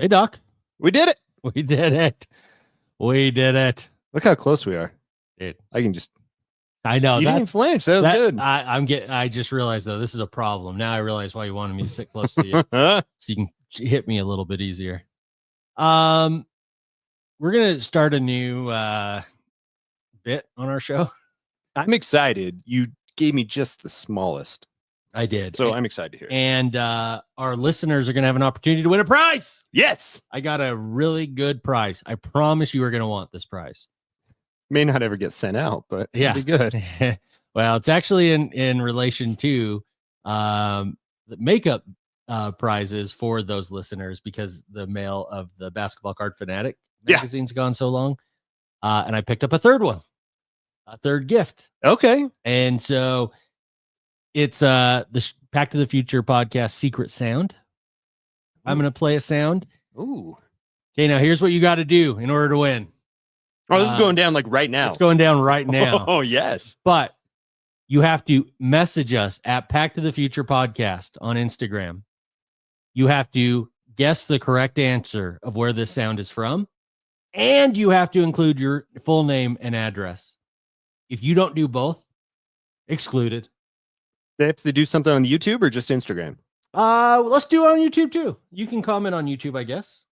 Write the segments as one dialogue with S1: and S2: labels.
S1: Hey, Doc.
S2: We did it.
S1: We did it. We did it.
S2: Look how close we are.
S1: Dude.
S2: I can just.
S1: I know.
S2: You didn't flinch. That was good.
S1: I just realized, though, this is a problem. Now I realize why you wanted me to sit close to you. So you can hit me a little bit easier. We're going to start a new bit on our show.
S2: I'm excited. You gave me just the smallest.
S1: I did.
S2: So I'm excited to hear it.
S1: And our listeners are going to have an opportunity to win a prize.
S2: Yes.
S1: I got a really good prize. I promise you are going to want this prize.
S2: May not ever get sent out, but
S1: yeah,
S2: it'll be good.
S1: Well, it's actually in relation to the makeup prizes for those listeners, because the mail of the Basketball Card Fanatic magazine's gone so long. And I picked up a third one, a third gift.
S2: Okay.
S1: And so it's the Back to the Future podcast secret sound. I'm going to play a sound.
S2: Ooh.
S1: Okay, now here's what you got to do in order to win.
S2: Oh, this is going down like right now.
S1: It's going down right now.
S2: Oh, yes.
S1: But you have to message us at Back to the Future Podcast on Instagram. You have to guess the correct answer of where this sound is from. And you have to include your full name and address. If you don't do both, excluded.
S2: They have to do something on YouTube or just Instagram?
S1: Let's do it on YouTube too. You can comment on YouTube, I guess.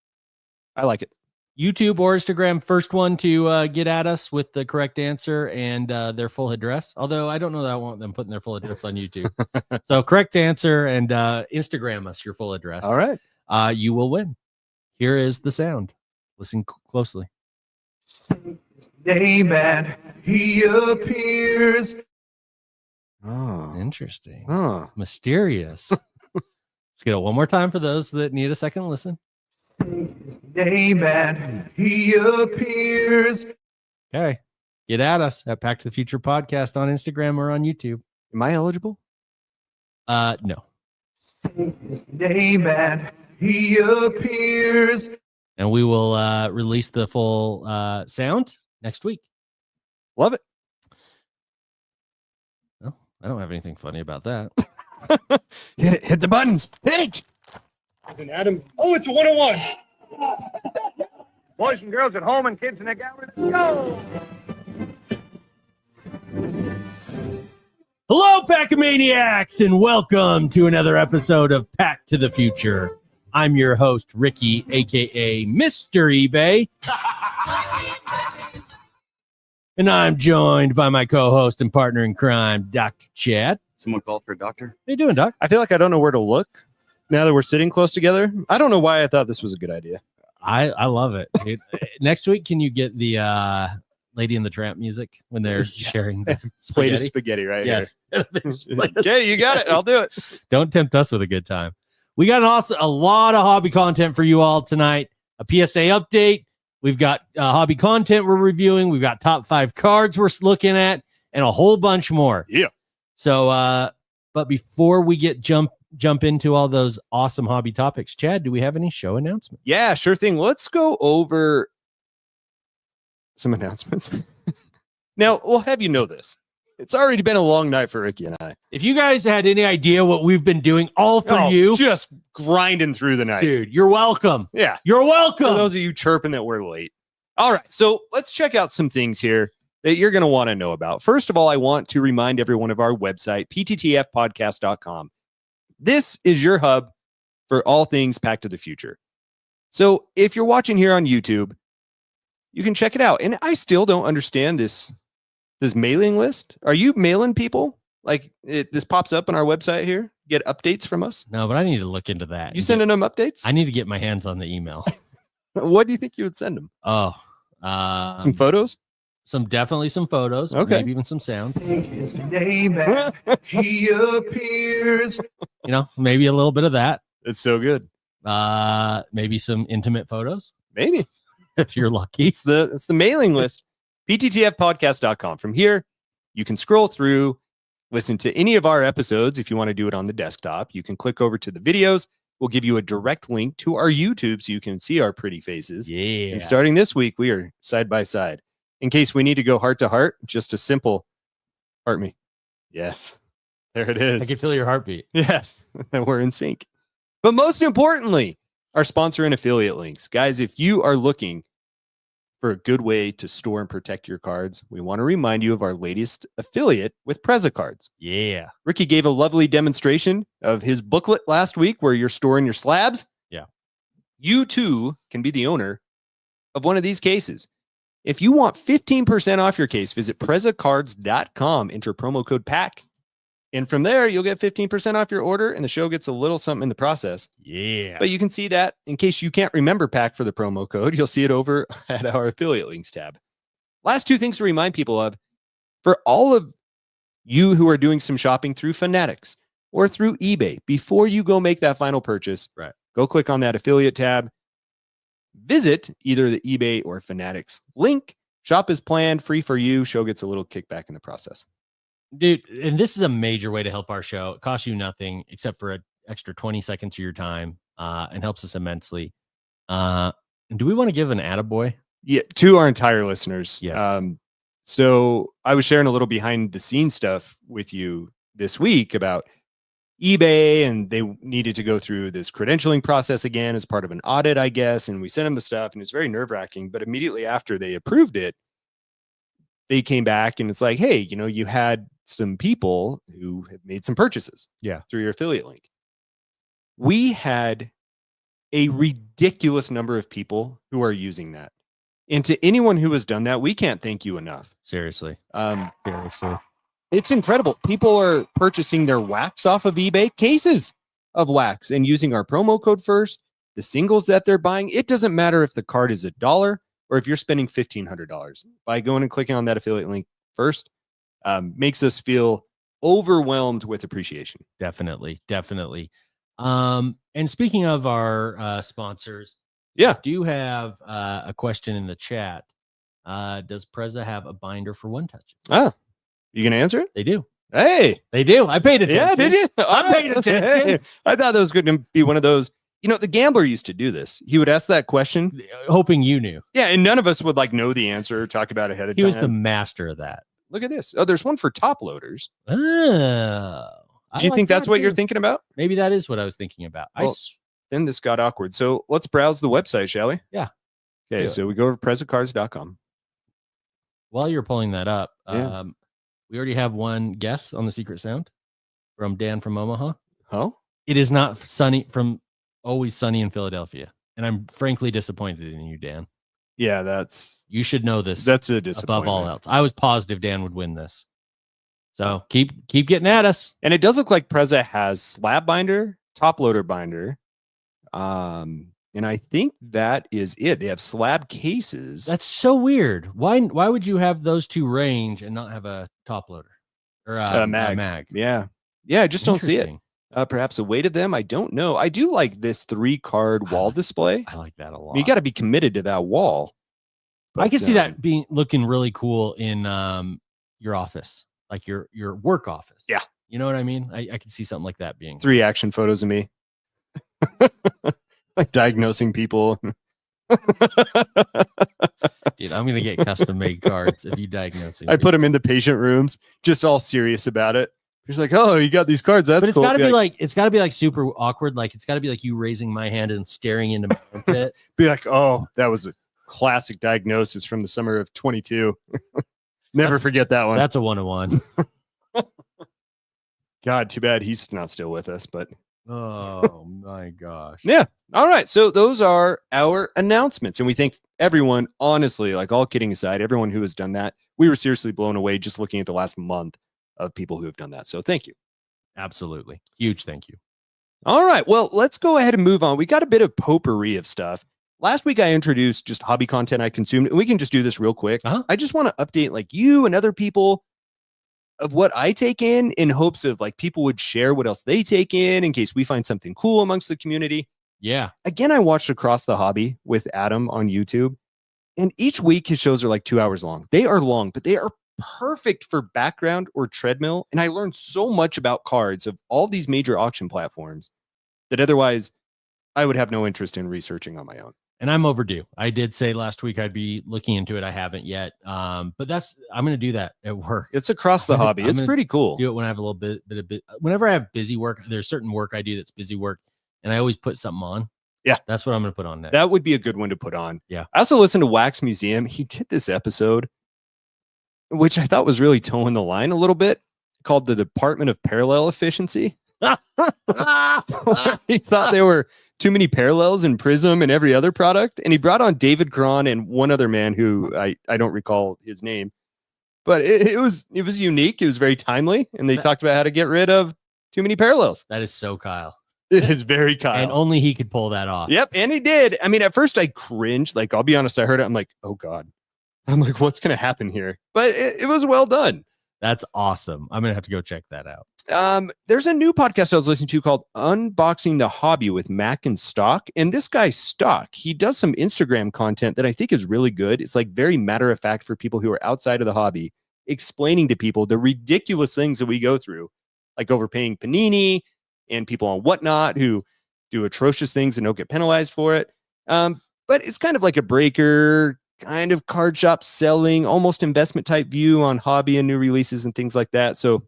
S2: I like it.
S1: YouTube or Instagram, first one to get at us with the correct answer and their full address. Although I don't know that I want them putting their full address on YouTube. So correct answer and Instagram us your full address.
S2: All right.
S1: You will win. Here is the sound. Listen closely.
S3: Amen. He appears.
S2: Oh,
S1: interesting.
S2: Oh,
S1: mysterious. Let's get it one more time for those that need a second listen.
S3: Amen. He appears.
S1: Okay. Get at us at Back to the Future Podcast on Instagram or on YouTube.
S2: Am I eligible?
S1: No.
S3: Amen. He appears.
S1: And we will release the full sound next week.
S2: Love it.
S1: Well, I don't have anything funny about that.
S2: Hit it. Hit the buttons. Hit it.
S4: And Adam. Oh, it's a 101. Boys and girls at home and kids in the gallery, let's go.
S1: Hello, Pack-a-Maniacs, and welcome to another episode of Pack to the Future. I'm your host, Ricky, a.k.a. Mr. eBay. And I'm joined by my co-host and partner in crime, Dr. Chad.
S5: Someone called for a doctor?
S1: How you doing, Doc?
S2: I feel like I don't know where to look now that we're sitting close together. I don't know why I thought this was a good idea.
S1: I love it. Next week, can you get the Lady and the Tramp music when they're sharing the
S2: plate of spaghetti right here?
S1: Yes.
S2: Okay, you got it. I'll do it.
S1: Don't tempt us with a good time. We got a lot of hobby content for you all tonight. A PSA update. We've got hobby content we're reviewing. We've got top 5 cards we're looking at, and a whole bunch more.
S2: Yeah.
S1: So, but before we get jump into all those awesome hobby topics, Chad, do we have any show announcements?
S2: Yeah, sure thing. Let's go over some announcements. Now, we'll have you know this. It's already been a long night for Ricky and I.
S1: If you guys had any idea what we've been doing all for you,
S2: just grinding through the night.
S1: Dude, you're welcome.
S2: Yeah.
S1: You're welcome.
S2: For those of you chirping that we're late. All right. So let's check out some things here that you're going to want to know about. First of all, I want to remind everyone of our website, pttfpodcast.com. This is your hub for all things Back to the Future. So if you're watching here on YouTube, you can check it out. And I still don't understand this mailing list. Are you mailing people? Like this pops up on our website here? Get updates from us?
S1: No, but I need to look into that.
S2: You sending them updates?
S1: I need to get my hands on the email.
S2: What do you think you would send them?
S1: Oh,
S2: some photos?
S1: Definitely some photos.
S2: Okay.
S1: Maybe even some sounds.
S3: His name, he appears.
S1: You know, maybe a little bit of that.
S2: It's so good.
S1: Maybe some intimate photos.
S2: Maybe.
S1: If you're lucky.
S2: It's the mailing list. pttfpodcast.com. From here, you can scroll through, listen to any of our episodes. If you want to do it on the desktop, you can click over to the videos. We'll give you a direct link to our YouTube so you can see our pretty faces.
S1: Yeah.
S2: And starting this week, we are side by side. In case we need to go heart to heart, just a simple heart me. Yes. There it is.
S1: I can feel your heartbeat.
S2: Yes. We're in sync. But most importantly, our sponsor and affiliate links. Guys, if you are looking for a good way to store and protect your cards, we want to remind you of our latest affiliate with Preza Cards.
S1: Yeah.
S2: Ricky gave a lovely demonstration of his booklet last week where you're storing your slabs.
S1: Yeah.
S2: You too can be the owner of one of these cases. If you want 15% off your case, visit prezacards.com, enter promo code PACK. And from there, you'll get 15% off your order, and the show gets a little something in the process.
S1: Yeah.
S2: But you can see that in case you can't remember PACK for the promo code, you'll see it over at our affiliate links tab. Last two things to remind people of, for all of you who are doing some shopping through Fanatics or through eBay, before you go make that final purchase,
S1: right,
S2: go click on that affiliate tab, visit either the eBay or Fanatics link, shop as planned, free for you, show gets a little kickback in the process.
S1: Dude, and this is a major way to help our show. It costs you nothing except for an extra 20 seconds of your time, and helps us immensely. And do we want to give an attaboy?
S2: Yeah, to our entire listeners.
S1: Yes.
S2: So I was sharing a little behind the scenes stuff with you this week about eBay, and they needed to go through this credentialing process again as part of an audit, I guess. And we sent them the stuff, and it's very nerve-wracking. But immediately after they approved it, they came back and it's like, hey, you had some people who have made some purchases through your affiliate link. We had a ridiculous number of people who are using that. And to anyone who has done that, we can't thank you enough.
S1: Seriously.
S2: Seriously. It's incredible. People are purchasing their wax off of eBay, cases of wax, and using our promo code first, the singles that they're buying. It doesn't matter if the card is $1 or if you're spending $1,500. By going and clicking on that affiliate link first, makes us feel overwhelmed with appreciation.
S1: Definitely. And speaking of our sponsors,
S2: yeah,
S1: do you have a question in the chat? Does Preza have a binder for one touch?
S2: You gonna answer it?
S1: They do.
S2: Hey,
S1: they do. I paid attention.
S2: Yeah, did you?
S1: I paid attention.
S2: Hey, I thought that was going to be one of those. The gambler used to do this. He would ask that question,
S1: hoping you knew.
S2: Yeah, and none of us would know the answer or talk about it ahead of time.
S1: He was the master of that.
S2: Look at this. Oh, there's one for top loaders.
S1: Oh.
S2: Do you think that's what you're thinking about?
S1: Maybe that is what I was thinking about.
S2: Well, then this got awkward. So let's browse the website, shall we?
S1: Yeah.
S2: Okay, so we go over prezacards.com.
S1: While you're pulling that up,
S2: yeah.
S1: We already have one guess on the secret sound from Dan from Omaha.
S2: Oh?
S1: It is not Always Sunny in Philadelphia. And I'm frankly disappointed in you, Dan.
S2: Yeah,
S1: you should know this.
S2: That's a disappointment.
S1: Above all else. I was positive Dan would win this. So keep getting at us.
S2: And it does look like Preza has slab binder, top loader binder. And I think that is it. They have slab cases.
S1: That's so weird. Why would you have those two range and not have a top loader or a mag?
S2: Yeah. I just don't see it. Perhaps a weight of them. I don't know. I do like this 3-card wall display.
S1: I like that a lot.
S2: You got to be committed to that wall.
S1: But, I can see that looking really cool in your office, like your work office.
S2: Yeah.
S1: You know what I mean? I can see something like that being
S2: 3 action photos of me. Like diagnosing people.
S1: Dude, I'm gonna get custom made cards if you diagnose.
S2: I put them in the patient rooms, just all serious about it. He's like, "Oh, you got these cards? That's
S1: but it's
S2: cool."
S1: Got to be like it's got to be like super awkward. Like it's got to be like you raising my hand and staring into my armpit.
S2: Be like, "Oh, that was a classic diagnosis from the summer of 22." Never forget that one.
S1: That's a 101.
S2: God, too bad he's not still with us, but.
S1: Oh my gosh.
S2: Yeah. All right. So those are our announcements. And we thank everyone, honestly, all kidding aside, everyone who has done that. We were seriously blown away just looking at the last month of people who have done that. So thank you.
S1: Absolutely. Huge thank you.
S2: All right. Well, let's go ahead and move on. We got a bit of potpourri of stuff. Last week, I introduced just hobby content I consumed, and we can just do this real quick. I just want to update you and other people of what I take in hopes of people would share what else they take in case we find something cool amongst the community.
S1: Yeah.
S2: Again, I watched Across the Hobby with Adam on YouTube, and each week his shows are 2 hours long. They are long, but they are perfect for background or treadmill. And I learned so much about cards of all these major auction platforms that otherwise I would have no interest in researching on my own.
S1: And I'm overdue. I did say last week I'd be looking into it. I haven't yet. But I'm going to do that at work.
S2: It's Across the Hobby. It's pretty cool.
S1: Do it when I have a little bit of whenever I have busy work. There's certain work I do that's busy work, and I always put something on.
S2: Yeah.
S1: That's what I'm going to put on next.
S2: That would be a good one to put on.
S1: Yeah.
S2: I also listened to Wax Museum. He did this episode, which I thought was really towing the line a little bit, called the Department of Parallel Efficiency. He thought there were too many parallels in Prism and every other product. And he brought on David Cron and one other man who I don't recall his name. But it was unique. It was very timely. And they talked about how to get rid of too many parallels.
S1: That is so Kyle.
S2: It is very Kyle.
S1: And only he could pull that off.
S2: Yep. And he did. I mean, at first I cringed. Like, I'll be honest, I heard it. I'm like, oh God. I'm like, what's going to happen here? But it was well done.
S1: That's awesome. I'm going to have to go check that out.
S2: There's a new podcast I was listening to called Unboxing the Hobby with Mac and Stock. And this guy Stock, he does some Instagram content that I think is really good. It's like very matter of fact for people who are outside of the hobby, explaining to people the ridiculous things that we go through, like overpaying Panini and people on Whatnot who do atrocious things and don't get penalized for it. But it's kind of like a breaker, kind of card shop selling, almost investment type view on hobby and new releases and things like that. So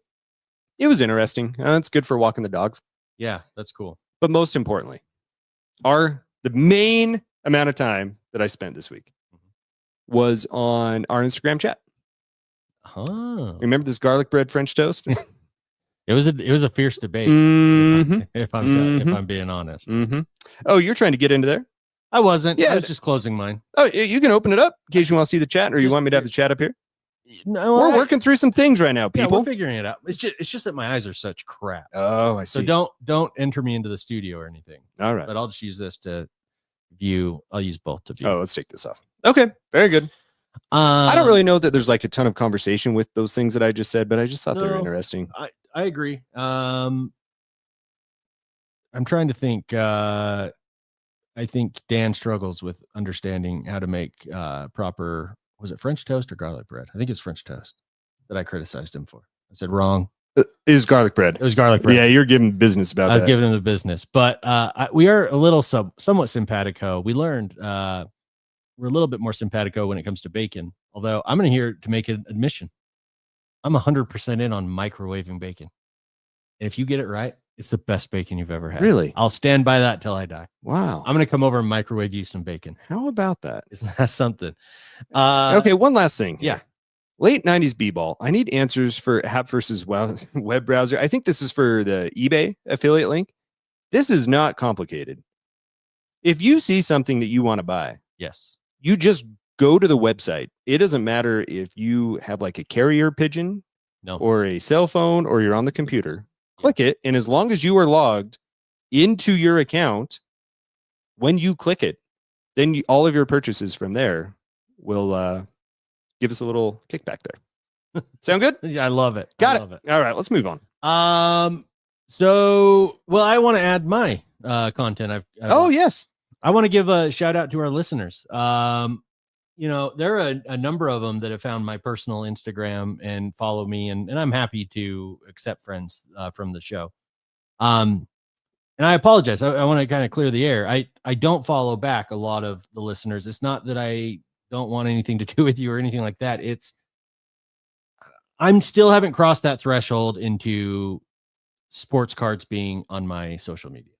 S2: it was interesting. It's good for walking the dogs.
S1: Yeah, that's cool.
S2: But most importantly, the main amount of time that I spent this week was on our Instagram chat.
S1: Huh.
S2: Remember this garlic bread French toast?
S1: It was a fierce debate.
S2: Mhm.
S1: If I'm being honest.
S2: Mm-hmm. Oh, you're trying to get into there?
S1: I wasn't.
S2: Yeah.
S1: I was just closing mine.
S2: Oh, you can open it up in case you want to see the chat, or you want me to have the chat up here?
S1: No,
S2: We're working through some things right now,
S1: Yeah,
S2: people.
S1: we're figuring it out. It's just that my eyes are such crap.
S2: Oh, I see.
S1: So don't enter me into the studio or anything.
S2: All right.
S1: But I'll just use this to view. I'll use both to view.
S2: Oh, let's take this off. Okay, very good. I don't really know that there's like a ton of conversation with those things that I just said, but I just thought they were
S1: No.
S2: interesting.
S1: I agree. I'm trying to think. I think Dan struggles with understanding how to make proper. Was it French toast or garlic bread? I think it's French toast that I criticized him for. I said wrong.
S2: It is garlic bread.
S1: It was garlic bread.
S2: Yeah, you're giving business about that.
S1: I was giving him the business, but we are a little somewhat simpatico. We learned we're a little bit more simpatico when it comes to bacon. Although I'm going to here to make an admission. I'm 100% in on microwaving bacon. And if you get it right, it's the best bacon you've ever had.
S2: Really?
S1: I'll stand by that till I die.
S2: Wow.
S1: I'm going to come over and microwave you some bacon.
S2: How about that?
S1: Isn't that something?
S2: Okay, one last thing.
S1: Yeah.
S2: Late 90s b-ball. I need answers for app versus web browser. I think this is for the eBay affiliate link. This is not complicated. If you see something that you want to buy,
S1: Yes.
S2: you just go to the website. It doesn't matter if you have like a carrier pigeon
S1: No.
S2: or a cell phone or you're on the computer. Click it, and as long as you are logged into your account, when you click it, then all of your purchases from there will give us a little kickback there. Sound good?
S1: Yeah, I love it.
S2: Got
S1: I
S2: it.
S1: love it.
S2: All right, let's move on.
S1: So, well, I want to add my content.
S2: Oh, yes.
S1: I want to give a shout out to our listeners. There are a number of them that have found my personal Instagram and follow me, and I'm happy to accept friends from the show. And I apologize. I want to kind of clear the air. I don't follow back a lot of the listeners. It's not that I don't want anything to do with you or anything like that. I'm still haven't crossed that threshold into sports cards being on my social media.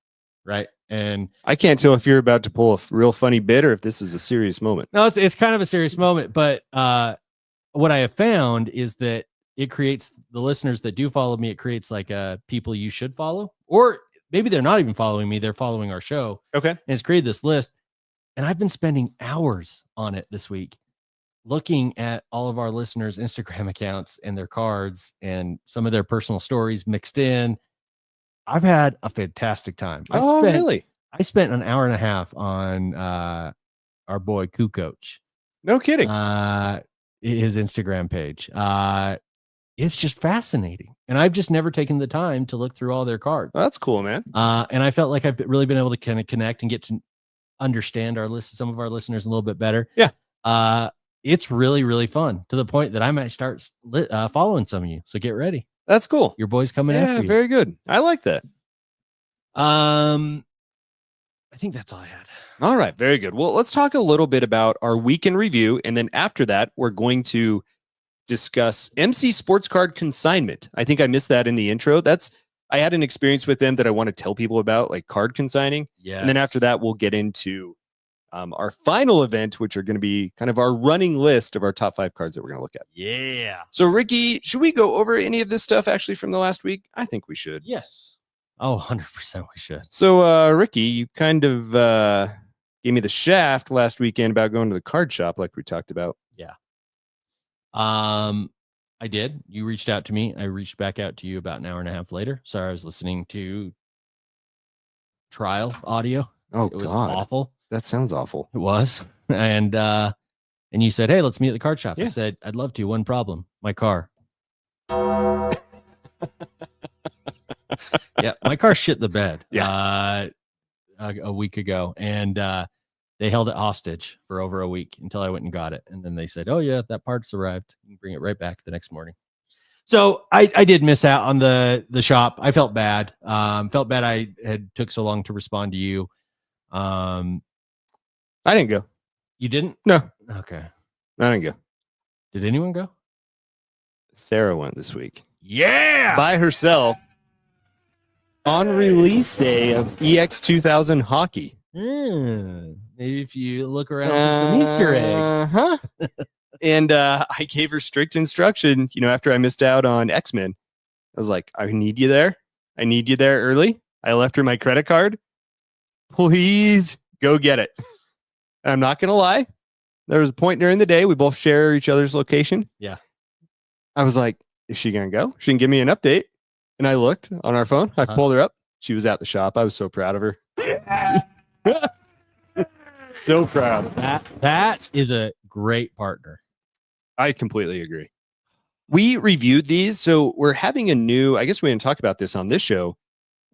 S1: Right. And
S2: I can't tell if you're about to pull a real funny bit or if this is a serious moment.
S1: no, it's kind of a serious moment. But what I have found is that it creates the listeners that do follow me. It creates like people you should follow, or maybe they're not even following me. They're following our show.
S2: Okay.
S1: And it's created this list. And I've been spending hours on it this week, looking at all of our listeners' Instagram accounts and their cards and some of their personal stories mixed in. I've had a fantastic time.
S2: Really?
S1: I spent an hour and a half on our boy Koo Coach.
S2: No kidding.
S1: His Instagram page. It's just fascinating. And I've just never taken the time to look through all their cards.
S2: That's cool, man.
S1: And I felt like I've really been able to kind of connect and get to understand some of our listeners a little bit better.
S2: Yeah.
S1: It's really, really fun to the point that I might start following some of you. So get ready.
S2: That's cool.
S1: Your boy's coming after you.
S2: Very good. I like that.
S1: I think that's all I had.
S2: All right. Very good. Well, let's talk a little bit about our week in review. And then after that, we're going to discuss MC Sports Card Consignment. I think I missed that in the intro. I had an experience with them that I want to tell people about, like card consigning.
S1: Yeah.
S2: And then after that, we'll get into our final event, which are going to be kind of our running list of our top 5 cards that we're going to look at.
S1: Yeah.
S2: So, Ricky, should we go over any of this stuff actually from the last week? I think we should.
S1: Yes. Oh, 100% we should.
S2: So, Ricky, you kind of gave me the shaft last weekend about going to the card shop like we talked about.
S1: Yeah. I did. You reached out to me. I reached back out to you about an hour and a half later. Sorry, I was listening to trial audio.
S2: Oh,
S1: It was
S2: God.
S1: awful.
S2: That sounds awful.
S1: It was. And you said, hey, let's meet at the card shop.
S2: Yeah.
S1: I said, I'd love to. One problem. My car. Yeah, my car shit the bed.
S2: Yeah.
S1: A week ago. And they held it hostage for over a week until I went and got it. And then they said, oh, yeah, that part's arrived. You can bring it right back the next morning. So I did miss out on the shop. I felt bad. Felt bad I had took so long to respond to you.
S2: I didn't go.
S1: You didn't?
S2: No,
S1: Okay.
S2: I didn't go.
S1: Did anyone go?
S2: Sarah went this week
S1: Yeah.
S2: by herself on release day of EX 2000 hockey.
S1: Maybe if you look around for some Easter egg.
S2: Uh-huh. And I gave her strict instruction, after I missed out on X-Men. I was like, I need you there. I need you there early. I left her my credit card. Please go get it. I'm not going to lie. There was a point during the day, we both share each other's location.
S1: Yeah.
S2: I was like, is she going to go? She can give me an update. And I looked on our phone. I pulled her up. She was at the shop. I was so proud of her. So proud.
S1: That is a great partner.
S2: I completely agree. We reviewed these. So we're having a new, I guess we didn't talk about this on this show.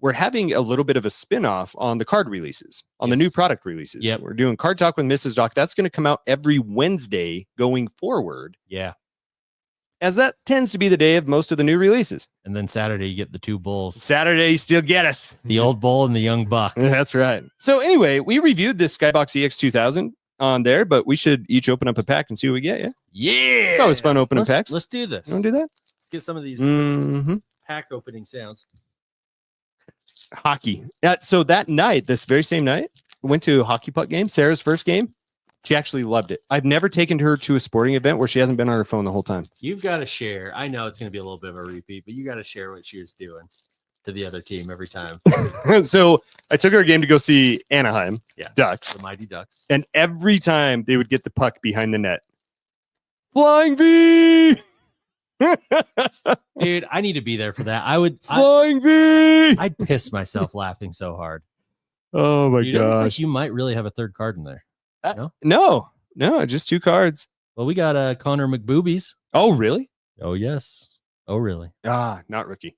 S2: We're having a little bit of a spinoff on the card releases, on the new product releases.
S1: Yep.
S2: We're doing Card Talk with Mrs. Doc. That's going to come out every Wednesday going forward,
S1: Yeah.
S2: as that tends to be the day of most of the new releases.
S1: And then Saturday, you get the 2 bulls,
S2: Saturday, you still get us.
S1: the old bull and the young buck.
S2: That's right. So anyway, we reviewed this Skybox EX 2000 on there, but we should each open up a pack and see what we get. Yeah.
S1: Yeah.
S2: It's always fun opening packs.
S1: Let's do this.
S2: You want to do that?
S1: Let's get some of these
S2: Mm-hmm.
S1: pack opening sounds.
S2: Hockey. So that night, this very same night, we went to a hockey puck game, Sarah's first game. She actually loved it. I've never taken her to a sporting event where she hasn't been on her phone the whole time.
S1: You've got to share. I know it's going to be a little bit of a repeat, but you got to share what she was doing to the other team every time.
S2: So I took her a game to go see Anaheim Ducks.
S1: The Mighty Ducks.
S2: And every time they would get the puck behind the net. Flying V!
S1: Dude, I need to be there for that.
S2: Flying V!
S1: I'd piss myself laughing so hard.
S2: Oh my
S1: Dude, it looks like
S2: gosh.
S1: you might really have a third card in there.
S2: No, just 2 cards.
S1: Well, we got Connor McBoobies.
S2: Oh, really?
S1: Oh, yes. Oh, really?
S2: Ah, not rookie.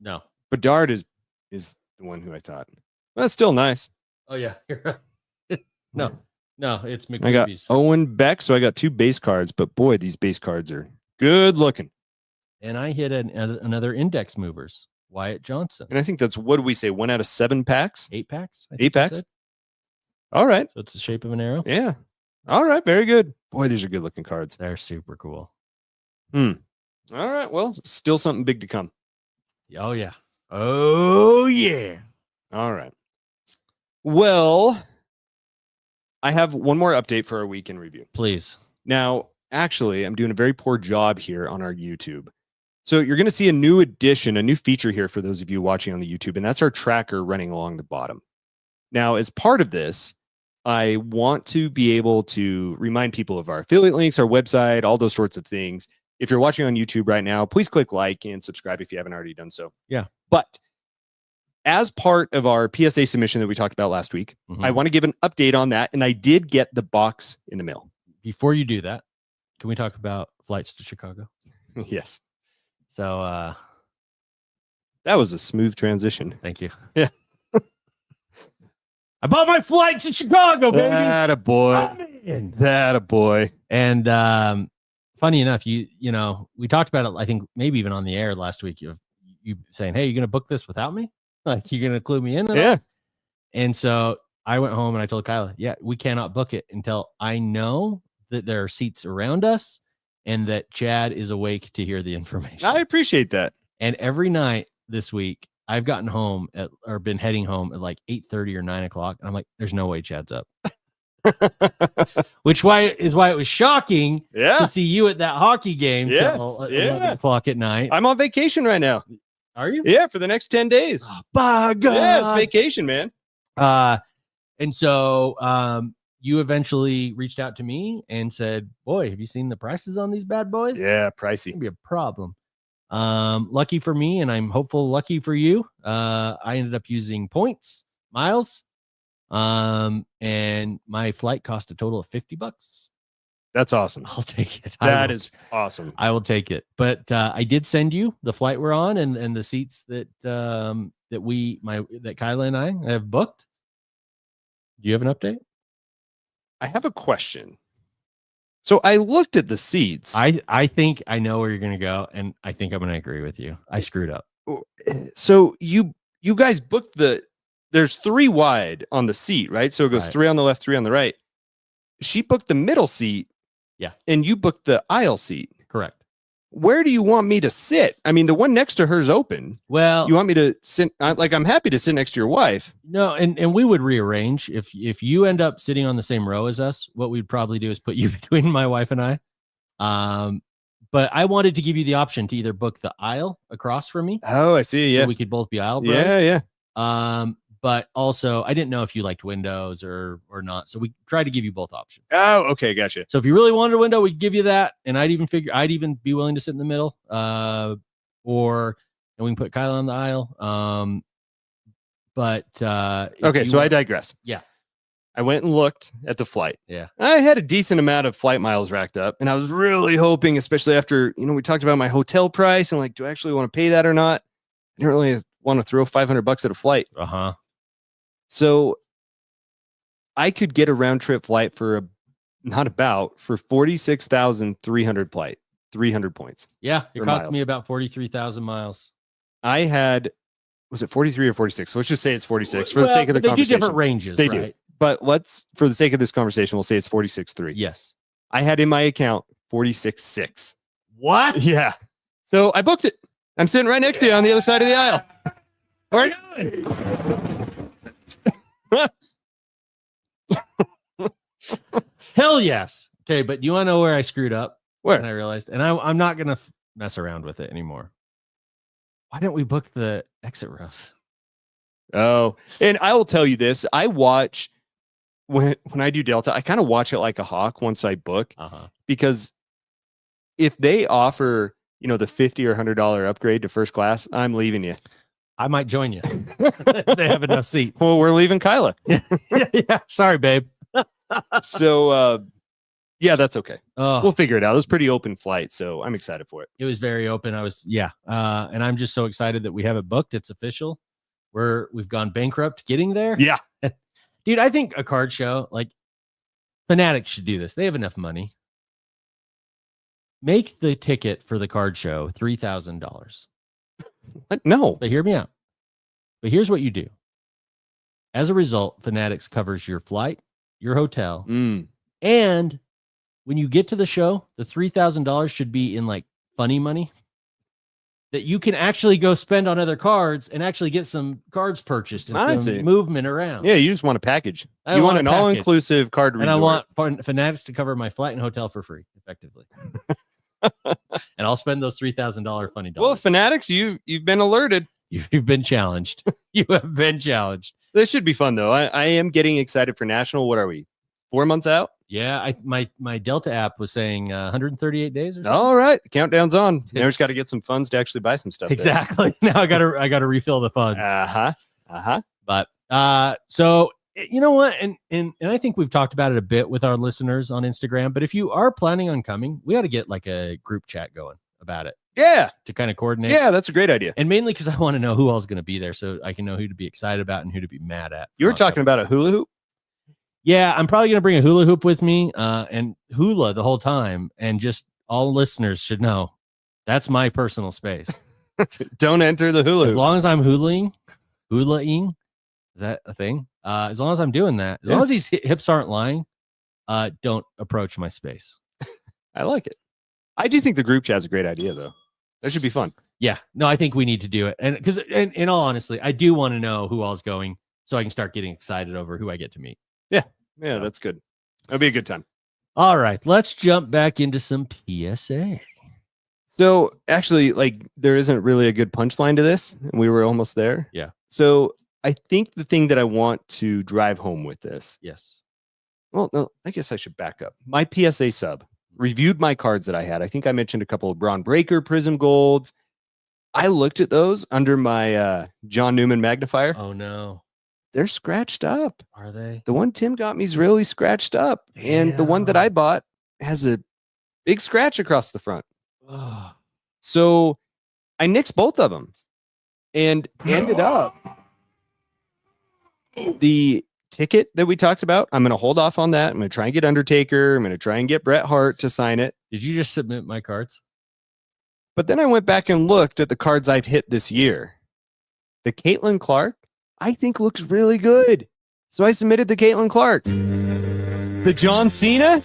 S1: No.
S2: Bedard is the one who I thought. Well, that's still nice.
S1: Oh, yeah. No, it's
S2: I got
S1: McBoobies.
S2: Owen Beck, so I got 2 base cards, but boy, these base cards are good looking.
S1: And I hit another index movers, Wyatt Johnson.
S2: And I think that's, what do we say, 1 out of 7 packs?
S1: 8 packs? I think
S2: 8
S1: you
S2: packs?
S1: said.
S2: All right.
S1: So it's the shape of an arrow.
S2: Yeah. All right. Very good. Boy, these are good looking cards.
S1: They're super cool.
S2: All right. Well, still something big to come.
S1: Oh, yeah. Oh, yeah.
S2: All right. Well, I have one more update for our weekend review.
S1: Please.
S2: Now, actually, I'm doing a very poor job here on our YouTube. So you're going to see a new addition, a new feature here for those of you watching on the YouTube, and that's our tracker running along the bottom. Now, as part of this, I want to be able to remind people of our affiliate links, our website, all those sorts of things. If you're watching on YouTube right now, please click like and subscribe if you haven't already done so.
S1: Yeah.
S2: But as part of our PSA submission that we talked about last week, I want to give an update on that. And I did get the box in the mail.
S1: Before you do that, can we talk about flights to Chicago?
S2: Yes.
S1: So,
S2: that was a smooth transition.
S1: thank you.
S2: Yeah.
S1: I bought my flight to Chicago, baby.
S2: That a boy.
S1: Man.
S2: That a boy.
S1: And funny enough, you know, we talked about it, I think maybe even on the air last week, you saying, hey, you going to book this without me? Like, you're going to clue me in?
S2: Yeah.
S1: And so I went home and I told Kyla, yeah, we cannot book it until I know that there are seats around us and that Chad is awake to hear the information.
S2: I appreciate that.
S1: And every night this week, I've gotten home or been heading home at like 8:30 or 9 o'clock. And I'm like, there's no way Chad's up. Which is why it was shocking to see you at that hockey game till 11 o'clock at night.
S2: I'm on vacation right now.
S1: Are you?
S2: Yeah, for the next 10 days.
S1: Oh, by God.
S2: Yeah, it's vacation, man.
S1: And so you eventually reached out to me and said, boy, have you seen the prices on these bad boys?
S2: Yeah,
S1: It's
S2: pricey.
S1: gonna be a problem. Lucky for me, and I'm hopeful lucky for you. I ended up using points, miles. And my flight cost a total of $50.
S2: That's awesome.
S1: I'll take it.
S2: That is awesome.
S1: I will take it. But I did send you the flight we're on and the seats that Kyla and I have booked. Do you have an update?
S2: I have a question. So I looked at the seats.
S1: I think I know where you're gonna go, and I think I'm gonna agree with you. I screwed up.
S2: So you guys booked there's 3 wide on the seat, right? So it goes 3 on the left, 3 on the right. She booked the middle seat.
S1: Yeah.
S2: And you booked the aisle seat.
S1: Correct.
S2: Where do you want me to sit? I mean, the one next to her is open.
S1: Well,
S2: you want me to sit? I'm happy to sit next to your wife.
S1: No, and we would rearrange if you end up sitting on the same row as us. What we'd probably do is put you between my wife and I. But I wanted to give you the option to either book the aisle across from me.
S2: Oh, I see.
S1: So
S2: yes.
S1: we could both be aisle bros.
S2: Yeah, yeah.
S1: But also I didn't know if you liked windows or not. So we tried to give you both options.
S2: Oh, okay, gotcha.
S1: So if you really wanted a window, we'd give you that. And I'd even be willing to sit in the middle. And we can put Kyla on the aisle.
S2: Okay, so I digress.
S1: Yeah.
S2: I went and looked at the flight.
S1: Yeah.
S2: I had a decent amount of flight miles racked up, and I was really hoping, especially after, we talked about my hotel price and like, do I actually want to pay that or not? I didn't really want to throw $500 at a flight. So I could get a round trip flight for 46,300 points.
S1: Yeah. It cost
S2: miles.
S1: me about 43,000 miles.
S2: I had, was it 43 or 46? So let's just say it's 46 for the sake of the conversation.
S1: They do different ranges.
S2: They
S1: right?
S2: do. But for the sake of this conversation, we'll say it's 46.3.
S1: Yes.
S2: I had in my account 46.6.
S1: What?
S2: Yeah. So I booked it. I'm sitting right next to you on the other side of the aisle. All right.
S1: Hell yes. Okay, but you want to know where I screwed up?
S2: Where?
S1: And I realized, and I'm not going to mess around with it anymore. Why didn't we book the exit rows?
S2: Oh, and I will tell you this. I watch when I do Delta, I kind of watch it like a hawk once I book, because if they offer, the $50 or $100 upgrade to first class, I'm leaving you.
S1: I might join you. They have enough seats.
S2: Well, we're leaving Kyla.
S1: Yeah. Sorry, babe.
S2: So, yeah, that's okay.
S1: Oh,
S2: We'll figure it out. It was a pretty open flight, so I'm excited for it.
S1: it was very open. And I'm just so excited that we have it booked. It's official. We've gone bankrupt getting there.
S2: Yeah.
S1: Dude, I think a card show, like Fanatics should do this. They have enough money. Make the ticket for the card show $3,000.
S2: What? No.
S1: But hear me out. But here's what you do. As a result, Fanatics covers your flight, your hotel, and when you get to the show, the $3,000 should be in like funny money that you can actually go spend on other cards and actually get some cards purchased and some movement around.
S2: Yeah, you just want a package. You want an all-inclusive card resort.
S1: And I want Fanatics to cover my flight and hotel for free, effectively. And I'll spend those $3,000 funny dollars.
S2: Well, Fanatics, you've been alerted.
S1: You've been challenged. You have been challenged.
S2: This should be fun, though. I am getting excited for National. What are we? 4 months out?
S1: Yeah, my Delta app was saying 138 days or something.
S2: All right, the countdown's on. Now just got to get some funds to actually buy some stuff.
S1: Exactly. Now I gotta refill the funds. But so you know what, and I think we've talked about it a bit with our listeners on Instagram. But if you are planning on coming, we ought to get like a group chat going about it.
S2: Yeah,
S1: to kind of coordinate.
S2: Yeah, that's a great idea.
S1: And mainly because I want to know who else is going to be there, so I can know who to be excited about and who to be mad at.
S2: You were talking about a hula hoop.
S1: Yeah, I'm probably going to bring a hula hoop with me and hula the whole time. And just all listeners should know that's my personal space.
S2: Don't enter the hula hoop.
S1: As long as I'm hulaing, is that a thing? As long as I'm doing that, as long as these hips aren't lying, don't approach my space.
S2: I like it. I do think the group chat's a great idea, though. That should be fun.
S1: Yeah, no, I think we need to do it. And because, in all honesty, I do want to know who all's going so I can start getting excited over who I get to meet.
S2: Yeah, that's good. That'll be a good time.
S1: All right, let's jump back into some PSA.
S2: So actually, like, there isn't really a good punchline to this, and we were almost there.
S1: Yeah.
S2: So I think the thing that I want to drive home with this.
S1: Yes.
S2: Well, no, I guess I should back up. My PSA sub reviewed my cards that I had. I think I mentioned a couple of Braun Breaker Prism Golds. I looked at those under my John Newman magnifier.
S1: Oh no.
S2: They're scratched up.
S1: Are they?
S2: The one Tim got me is really scratched up. And the one that I bought has a big scratch across the front.
S1: Oh.
S2: So I nixed both of them and ended up the ticket that we talked about. I'm going to hold off on that. I'm going to try and get Undertaker. I'm going to try and get Bret Hart to sign it.
S1: Did you just submit my cards?
S2: But then I went back and looked at the cards I've hit this year. The Caitlin Clark, I think, looks really good. So I submitted the Caitlin Clark. The John Cena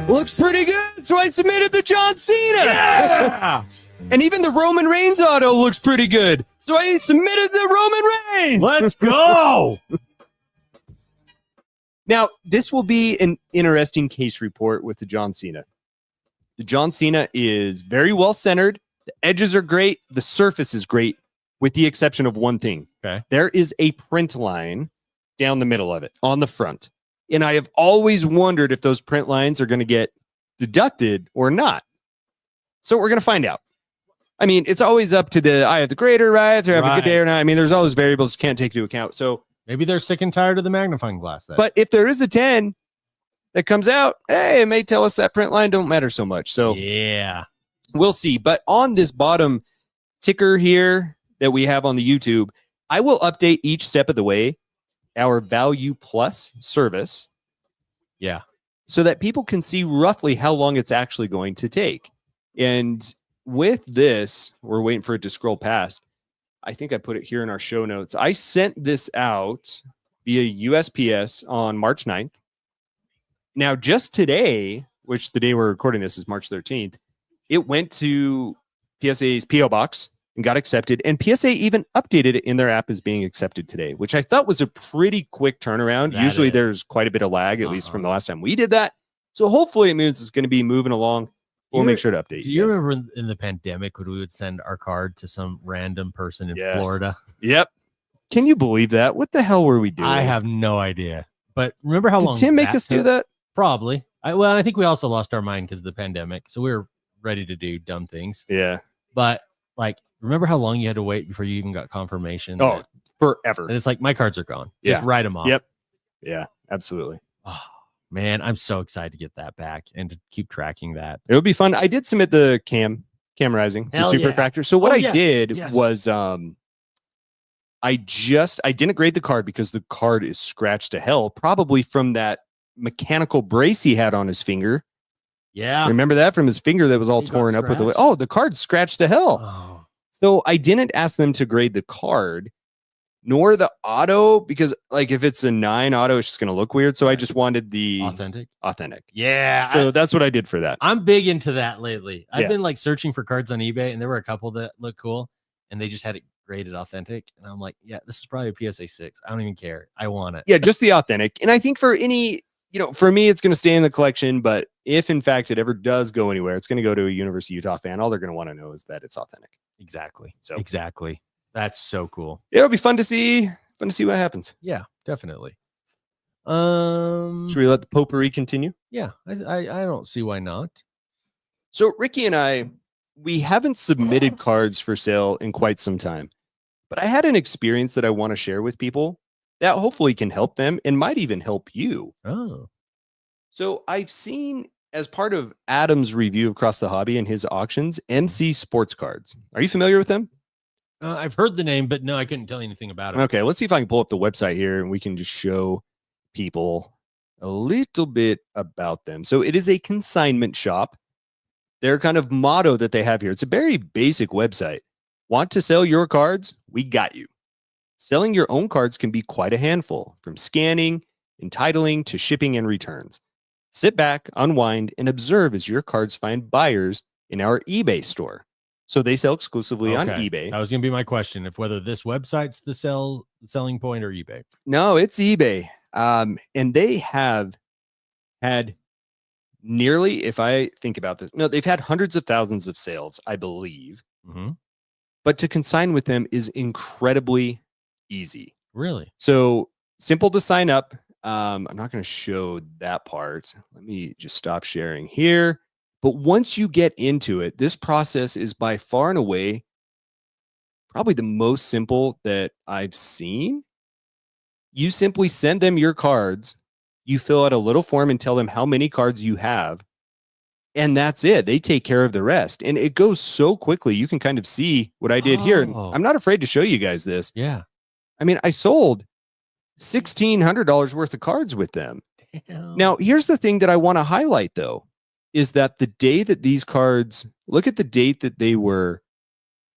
S2: looks pretty good. So I submitted the John Cena.
S1: Yeah!
S2: And even the Roman Reigns auto looks pretty good. So I submitted the Roman Reigns.
S1: Let's go.
S2: Now, this will be an interesting case report with the John Cena. The John Cena is very well centered. The edges are great. The surface is great, with the exception of one thing.
S1: Okay.
S2: There is a print line down the middle of it on the front. And I have always wondered if those print lines are going to get deducted or not. So we're going to find out. I mean, it's always up to the eye of the grader, right? Or have a good day or not. I mean, there's all those variables you can't take into account. So
S1: maybe they're sick and tired of the magnifying glass. Then.
S2: But if there is a 10 that comes out, hey, it may tell us that print line don't matter so much. So
S1: yeah,
S2: we'll see. But on this bottom ticker here that we have on the YouTube, I will update each step of the way our Value Plus service.
S1: Yeah.
S2: So that people can see roughly how long it's actually going to take. And with this, we're waiting for it to scroll past. I think I put it here in our show notes. I sent this out via USPS on March 9th. Now, just today, which the day we're recording this is March 13th, it went to PSA's PO box and got accepted. And PSA even updated it in their app as being accepted today, which I thought was a pretty quick turnaround. Usually there's quite a bit of lag, at least from the last time we did that. So hopefully it means it's going to be moving along. We'll make sure to update.
S1: Do you remember in the pandemic when we would send our card to some random person in Florida?
S2: Yep. Can you believe that? What the hell were we doing?
S1: I have no idea. But remember how long
S2: did Tim make us do that?
S1: Probably. I think we also lost our mind because of the pandemic. So we were ready to do dumb things.
S2: Yeah.
S1: But like, remember how long you had to wait before you even got confirmation?
S2: Oh, forever.
S1: And it's like, my cards are gone.
S2: Yeah.
S1: Just write them off.
S2: Yep. Yeah, absolutely.
S1: Oh, man, I'm so excited to get that back and to keep tracking that.
S2: It would be fun. I did submit the Cam Rising, the Super Factor. So what I did was I didn't grade the card because the card is scratched to hell, probably from that mechanical brace he had on his finger.
S1: Yeah.
S2: Remember that from his finger that was all torn up with the way. Oh, the card's scratched to hell.
S1: Oh.
S2: So I didn't ask them to grade the card nor the auto, because like if it's a 9 auto, it's just going to look weird. So I just wanted the authentic.
S1: Yeah.
S2: So that's what I did for that.
S1: I'm big into that lately. I've been like searching for cards on eBay, and there were a couple that look cool, and they just had it graded authentic. And I'm like, yeah, this is probably a PSA 6. I don't even care. I want it.
S2: Yeah, just the authentic. And I think for any, for me, it's going to stay in the collection. But if in fact it ever does go anywhere, it's going to go to a University of Utah fan. All they're going to want to know is that it's authentic.
S1: Exactly.
S2: So
S1: exactly. That's so cool.
S2: It'll be fun to see. Fun to see what happens.
S1: Yeah, definitely.
S2: Should we let the potpourri continue?
S1: Yeah, I don't see why not.
S2: So Ricky and we haven't submitted cards for sale in quite some time, but I had an experience that I want to share with people that hopefully can help them and might even help you.
S1: Oh.
S2: So I've seen, as part of Adam's review across the hobby and his auctions, MC Sports Cards. Are you familiar with them?
S1: I've heard the name, but no, I couldn't tell you anything about it.
S2: Okay, let's see if I can pull up the website here and we can just show people a little bit about them. So it is a consignment shop. Their kind of motto that they have here, it's a very basic website. Want to sell your cards? We got you. Selling your own cards can be quite a handful, from scanning, entitling, to shipping and returns. Sit back, unwind, and observe as your cards find buyers in our eBay store. So they sell exclusively on
S1: Okay.
S2: eBay.
S1: That was going to be my question, if whether this website's the selling point or eBay.
S2: No, it's eBay. And they have had nearly, if I think about this, no, they've had hundreds of thousands of sales, I believe.
S1: Mm-hmm.
S2: But to consign with them is incredibly easy.
S1: Really?
S2: So simple to sign up. I'm not going to show that part. Let me just stop sharing here. But once you get into it, this process is by far and away probably the most simple that I've seen. You simply send them your cards. You fill out a little form and tell them how many cards you have. And that's it. They take care of the rest. And it goes so quickly. You can kind of see what I did here. And I'm not afraid to show you guys this.
S1: Yeah.
S2: I mean, I sold $1,600 worth of cards with them.
S1: Damn.
S2: Now, here's the thing that I want to highlight, though, is that the day that these cards, look at the date that they were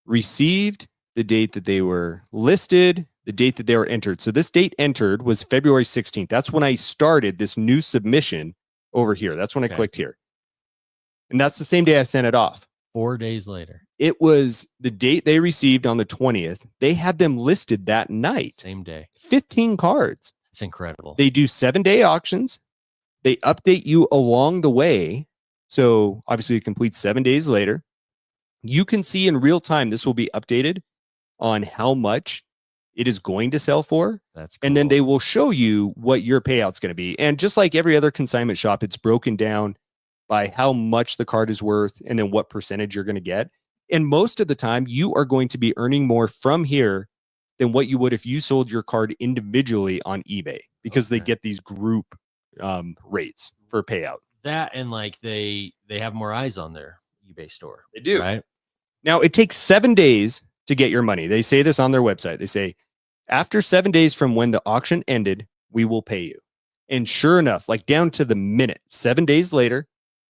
S2: received, the date that they were listed, the date that they were entered. So this date entered was February 16th. That's when I started this new submission over here. That's when I clicked here. And that's the same day I sent it off.
S1: 4 days later.
S2: It was the date they received on the 20th. They had them listed that night.
S1: Same day.
S2: 15 cards.
S1: It's incredible.
S2: They do 7-day auctions. They update you along the way. So obviously it completes 7 days later. You can see in real time, this will be updated on how much it is going to sell for.
S1: That's cool.
S2: And then they will show you what your payout's going to be. And just like every other consignment shop, it's broken down by how much the card is worth and then what percentage you're going to get. And most of the time, you are going to be earning more from here than what you would if you sold your card individually on eBay, because they get these group rates for payout.
S1: That and like they have more eyes on their eBay store.
S2: They do.
S1: Right?
S2: Now, it takes 7 days to get your money. They say this on their website. They say, after 7 days from when the auction ended, we will pay you. And sure enough, like down to the minute, 7 days later,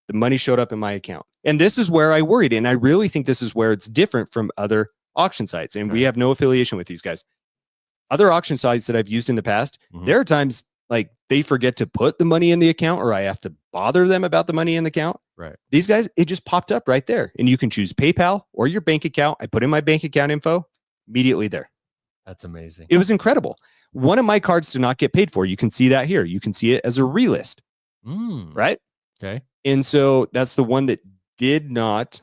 S2: the money showed up in my account. And this is where I worried. And I really think this is where it's different from other auction sites. And we have no affiliation with these guys. Other auction sites that I've used in the past, there are times like they forget to put the money in the account, or I have to bother them about the money in the account.
S1: Right.
S2: These guys, it just popped up right there. And you can choose PayPal or your bank account. I put in my bank account info immediately there.
S1: That's amazing.
S2: It was incredible. One of my cards did not get paid for. You can see that here. You can see it as a relist. Right?
S1: Okay.
S2: And so that's the one that did not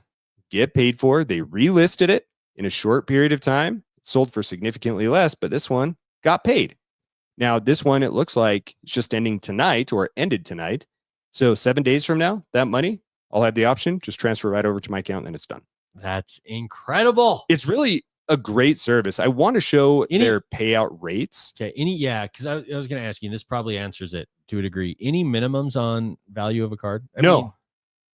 S2: get paid for. They relisted it in a short period of time. It sold for significantly less, but this one got paid. Now, this one, it looks like it's just ending tonight or ended tonight. So 7 days from now, that money, I'll have the option, just transfer right over to my account and it's done.
S1: That's incredible.
S2: It's really a great service. I want to show their payout rates.
S1: Okay. Because I was going to ask you, and this probably answers it to a degree. Any minimums on value of a card?
S2: No,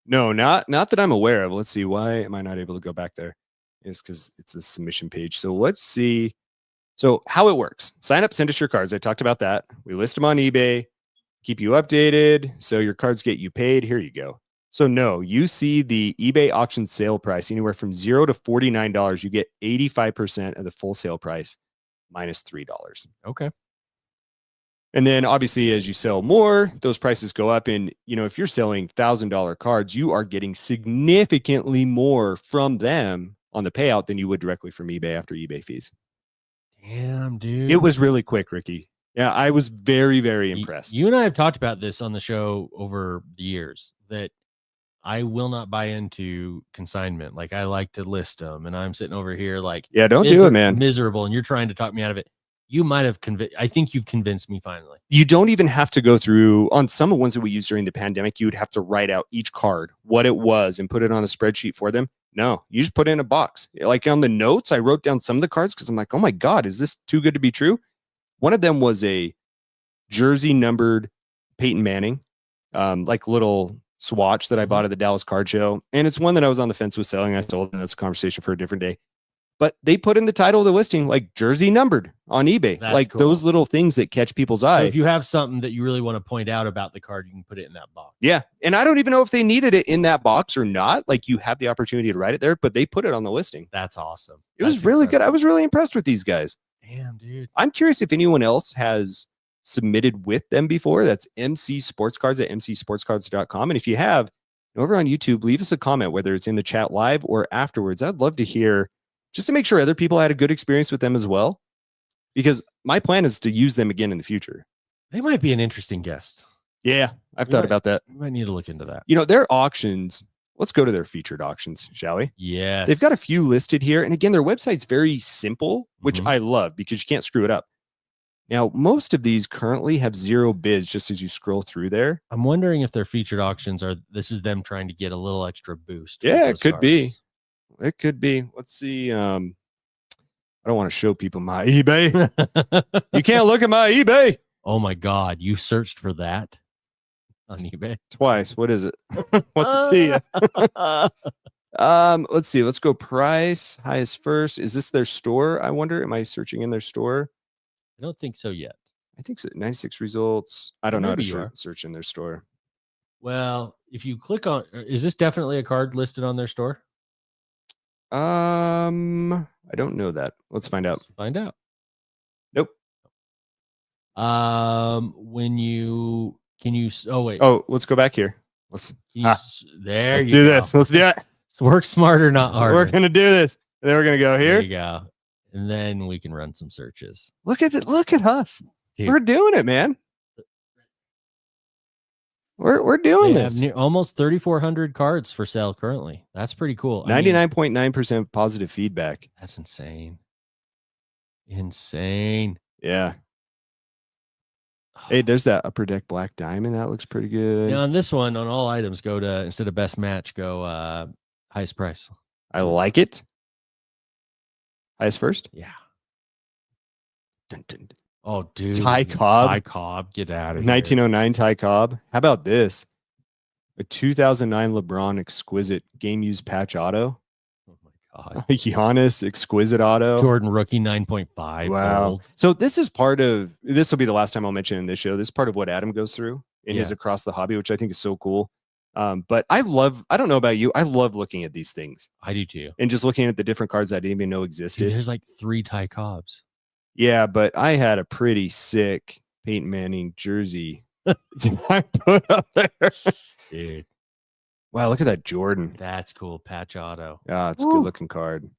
S2: not that I'm aware of. Let's see. Why am I not able to go back there? It's because it's a submission page. So let's see. So how it works. Sign up, send us your cards. I talked about that. We list them on eBay, keep you updated. So your cards get you paid. Here you go. So no, you see the eBay auction sale price anywhere from $0 to $49. You get 85% of the full sale price minus $3.
S1: Okay.
S2: And then obviously as you sell more, those prices go up. And, you know, if you're selling $1,000 cards, you are getting significantly more from them on the payout than you would directly from eBay after eBay fees.
S1: Damn, dude.
S2: It was really quick, Ricky. Yeah, I was very, very impressed.
S1: You and I have talked about this on the show over the years, that I will not buy into consignment. Like, I like to list them, and I'm sitting over here like,
S2: yeah, don't do it, man.
S1: Miserable, and you're trying to talk me out of it. You might have convinced. I think you've convinced me finally.
S2: You don't even have to go through on some of the ones that we used during the pandemic. You would have to write out each card, what it was, and put it on a spreadsheet for them. No, you just put it in a box. Like on the notes, I wrote down some of the cards because I'm like, oh my God, is this too good to be true? One of them was a jersey numbered Peyton Manning, like little swatch that I bought at the Dallas Card Show. And it's one that I was on the fence with selling. I told them that's a conversation for a different day. But they put in the title of the listing, like jersey numbered on eBay.
S1: That's
S2: like
S1: cool.
S2: Those little things that catch people's eye.
S1: So if you have something that you really want to point out about the card, you can put it in that box.
S2: Yeah. And I don't even know if they needed it in that box or not. Like, you have the opportunity to write it there, but they put it on the listing.
S1: That's awesome.
S2: It was really good. I was really impressed with these guys.
S1: Damn, dude.
S2: I'm curious if anyone else has submitted with them before. That's MC Sports Cards at mcsportscards.com. And if you have, over on YouTube, leave us a comment, whether it's in the chat live or afterwards. I'd love to hear, just to make sure other people had a good experience with them as well, because my plan is to use them again in the future.
S1: They might be an interesting guest.
S2: Yeah, I've thought about that.
S1: We might need to look into that.
S2: You know, their auctions, let's go to their featured auctions, shall we?
S1: Yeah.
S2: They've got a few listed here. And again, their website's very simple, which
S1: Mhm.
S2: I love because you can't screw it up. Now, most of these currently have 0 bids just as you scroll through there.
S1: I'm wondering if their featured auctions this is them trying to get a little extra boost.
S2: Yeah,
S1: with
S2: it could be.
S1: cards.
S2: It could be. Let's see. I don't want to show people my eBay. You can't look at my eBay.
S1: Oh my God. You searched for that on eBay?
S2: Twice. What is it? What's it to you? Let's see. Let's go price. Highest first. Is this their store? I wonder. Am I searching in their store?
S1: I don't think so yet.
S2: I think so. 96 results. I don't know how
S1: Maybe you
S2: to
S1: are.
S2: search in their store.
S1: Well, if you click on, is this definitely a card listed on their store?
S2: I don't know that. Let's find out.
S1: Let's find out.
S2: Nope.
S1: Oh wait.
S2: Oh, let's go back here. Let's
S1: There
S2: let's
S1: you
S2: do
S1: go.
S2: this. Let's do it.
S1: So work smarter, not harder.
S2: We're gonna do this. And then we're gonna go
S1: There
S2: here.
S1: you go. And then we can run some searches.
S2: Look at it. Look at us.
S1: Dude.
S2: We're doing it, man. We're doing
S1: They have
S2: this.
S1: almost 3,400 cards for sale currently. That's pretty cool. I mean,
S2: 99.9% positive feedback.
S1: that's insane. Insane.
S2: Yeah. Hey, there's that upper deck black diamond. That looks pretty good.
S1: Now on this one, on all items, go to, instead of best match, go highest price.
S2: I like it. Highest first.
S1: Yeah.
S2: Dun, dun, dun.
S1: Oh, dude.
S2: Ty Cobb.
S1: Ty Cobb. Get out of here.
S2: 1909 Ty Cobb. How about this? A 2009 LeBron exquisite game used patch auto.
S1: Oh my God.
S2: Giannis exquisite auto.
S1: Jordan rookie 9.5.
S2: Wow.
S1: gold.
S2: So this will be the last time I'll mention in this show. This is part of what Adam goes through in his
S1: Yeah.
S2: Across the Hobby, which I think is so cool. But I don't know about you. I love looking at these things
S1: I do too.
S2: and just looking at the different cards I didn't even know
S1: Dude,
S2: existed.
S1: there's like 3 Ty Cobbs.
S2: Yeah, but I had a pretty sick Peyton Manning jersey I put up there.
S1: Dude,
S2: Wow, look at that Jordan.
S1: that's cool. Patch auto.
S2: Ah, it's a
S1: Woo.
S2: good looking card.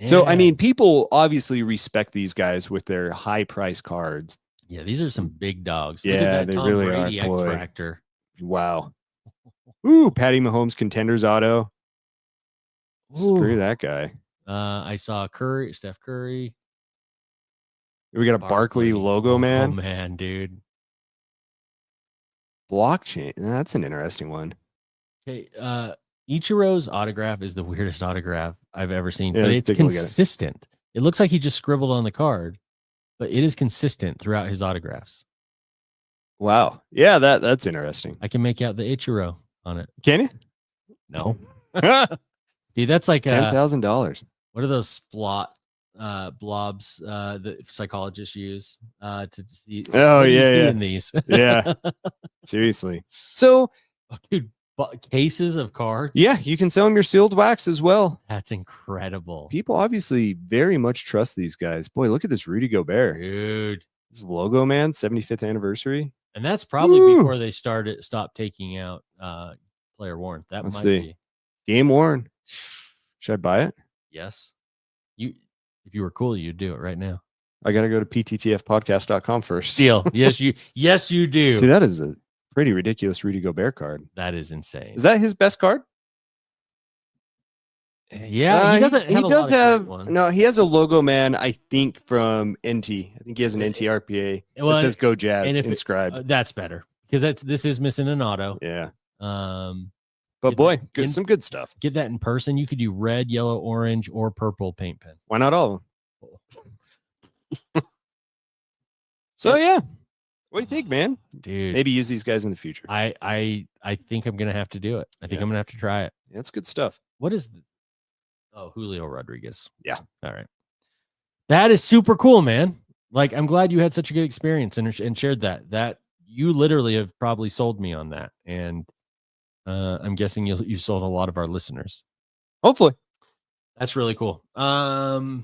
S2: So, I
S1: Man.
S2: mean, people obviously respect these guys with their high price cards.
S1: Yeah, these are some big dogs. Look
S2: Yeah,
S1: at that
S2: they
S1: Tom
S2: really are,
S1: Brady
S2: boy.
S1: X-Fractor.
S2: Wow. Ooh, Patty Mahomes contenders auto. Screw
S1: Ooh.
S2: that guy.
S1: I saw Steph Curry.
S2: We got a Barkley logo,
S1: Oh,
S2: man.
S1: man, dude.
S2: Blockchain. That's an interesting one.
S1: Okay, Ichiro's autograph is the weirdest autograph I've ever seen,
S2: Yeah,
S1: but
S2: let's
S1: it's
S2: take a look at it.
S1: consistent. It looks like he just scribbled on the card, but it is consistent throughout his autographs.
S2: Wow. Yeah, that's interesting.
S1: I can make out the Ichiro on it.
S2: Can you?
S1: No, dude, that's like
S2: $10,000.
S1: what are those blobs that psychologists use to see?
S2: Oh,
S1: what do you
S2: yeah,
S1: do
S2: yeah.
S1: in these.
S2: Yeah. Seriously. So,
S1: Oh, dude, cases of cards.
S2: yeah, you can sell them your sealed wax as well.
S1: That's incredible,
S2: People obviously very much trust these guys. Boy, look at this Rudy Gobert.
S1: dude.
S2: This logo, man, 75th anniversary.
S1: And that's probably
S2: Woo.
S1: before they stopped taking out player warrant. That
S2: Let's
S1: might
S2: see.
S1: be.
S2: Game worn. Should I buy it?
S1: Yes. If you were cool, you'd do it right now.
S2: I got to go to pttfpodcast.com first.
S1: Deal. Yes, you do.
S2: Dude, that is a pretty ridiculous Rudy Gobert card.
S1: That is insane.
S2: Is that his best card?
S1: Yeah, he doesn't have a lot of great ones.
S2: No, he has a logo, man, I think from NT. I think he has an NT RPA.
S1: Well,
S2: It says Go Jazz
S1: and if it-
S2: inscribed.
S1: That's better because this is missing an auto.
S2: Yeah.
S1: But
S2: But boy, some good stuff.
S1: get that in person. You could do red, yellow, orange, or purple paint pen.
S2: Why not all of them? So yeah. What do you think, man?
S1: Dude,
S2: Maybe use these guys in the future.
S1: I think I'm gonna have to do it. I think
S2: Yeah.
S1: I'm gonna have to try it.
S2: That's good stuff.
S1: What is Julio Rodriguez.
S2: Yeah.
S1: All right. That is super cool, man. Like, I'm glad you had such a good experience and shared that you literally have probably sold me on that. And I'm guessing you sold a lot of our listeners.
S2: Hopefully.
S1: That's really cool. Okay.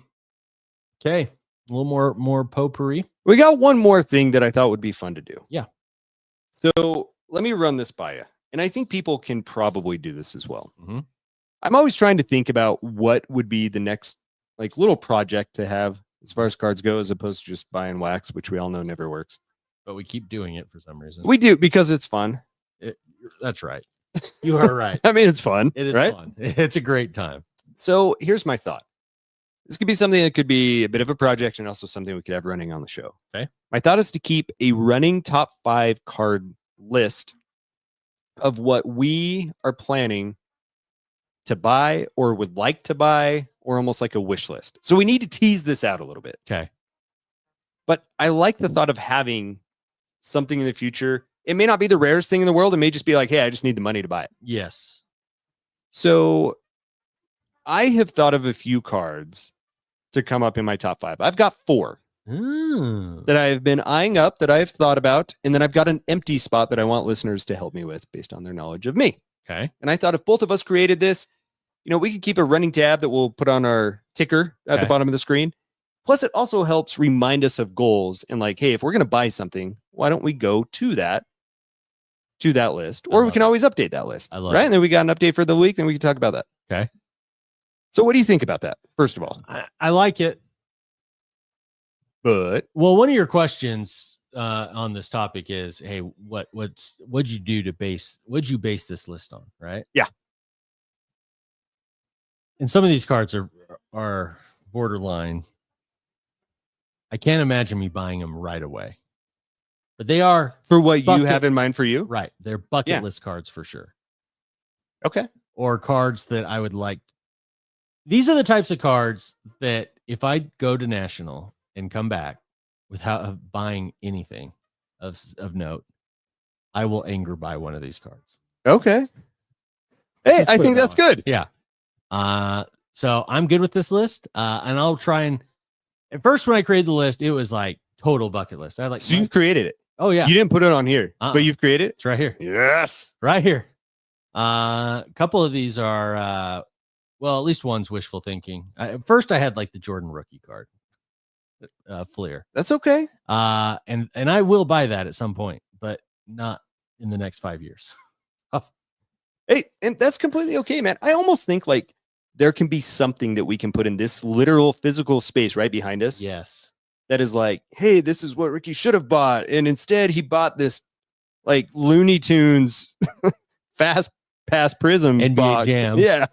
S1: A little more potpourri.
S2: We got one more thing that I thought would be fun to do.
S1: Yeah.
S2: So let me run this by you. and I think people can probably do this as well.
S1: Mhm.
S2: I'm always trying to think about what would be the next like little project to have as far as cards go, as opposed to just buying wax, which we all know never works.
S1: But we keep doing it for some reason.
S2: We do because it's fun.
S1: That's right. You are right.
S2: I mean, it's fun.
S1: It is
S2: right?
S1: fun. It's a great time.
S2: So here's my thought. This could be something that could be a bit of a project and also something we could have running on the show.
S1: Okay.
S2: My thought is to keep a running top 5 card list of what we are planning to buy or would like to buy, or almost like a wish list. So we need to tease this out a little bit.
S1: Okay.
S2: But I like the thought of having something in the future. It may not be the rarest thing in the world. It may just be like, hey, I just need the money to buy it.
S1: Yes.
S2: So I have thought of a few cards to come up in my top 5. I've got 4 that I have been eyeing up, that I have thought about. And then I've got an empty spot that I want listeners to help me with based on their knowledge of me.
S1: Okay.
S2: And I thought if both of us created this, we could keep a running tab that we'll put on our ticker at the bottom of the screen. Plus, it also helps remind us of goals and like, hey, if we're going to buy something, why don't we go to that list? Or we can always update that list.
S1: I love
S2: right.
S1: it.
S2: And then we got an update for the week. Then we can talk about that.
S1: Okay.
S2: So what do you think about that? First of all,
S1: I like it.
S2: but
S1: Well, one of your questions on this topic is, hey, what'd you base this list on? Right.
S2: Yeah.
S1: And some of these cards are borderline. I can't imagine me buying them right away, but they are
S2: for what you
S1: bucket-
S2: have in mind for you.
S1: right. They're bucket
S2: Yeah.
S1: list cards for sure.
S2: Okay.
S1: Or cards that I would like. These are the types of cards that if I go to National and come back without buying anything of note, I will anger buy one of these cards.
S2: Okay. Hey,
S1: Let's
S2: I
S1: put
S2: think
S1: it
S2: that's
S1: that way.
S2: good.
S1: Yeah. So I'm good with this list. And I'll try and at first when I created the list, it was like total bucket list. I like
S2: So you've created it.
S1: oh yeah,
S2: You didn't put it on here,
S1: Uh-uh.
S2: but you've created it.
S1: it's right here.
S2: Yes.
S1: Right here. A couple of these are well, at least one's wishful thinking. First I had like the Jordan rookie card. Fleer.
S2: That's okay.
S1: And I will buy that at some point, but not in the next 5 years.
S2: Hey, and that's completely okay, man. I almost think like there can be something that we can put in this literal physical space right behind us.
S1: Yes.
S2: That is like, hey, this is what Ricky should have bought. And instead he bought this like Looney Tunes Fast Pass Prism
S1: NBA
S2: box.
S1: Jam.
S2: Yeah.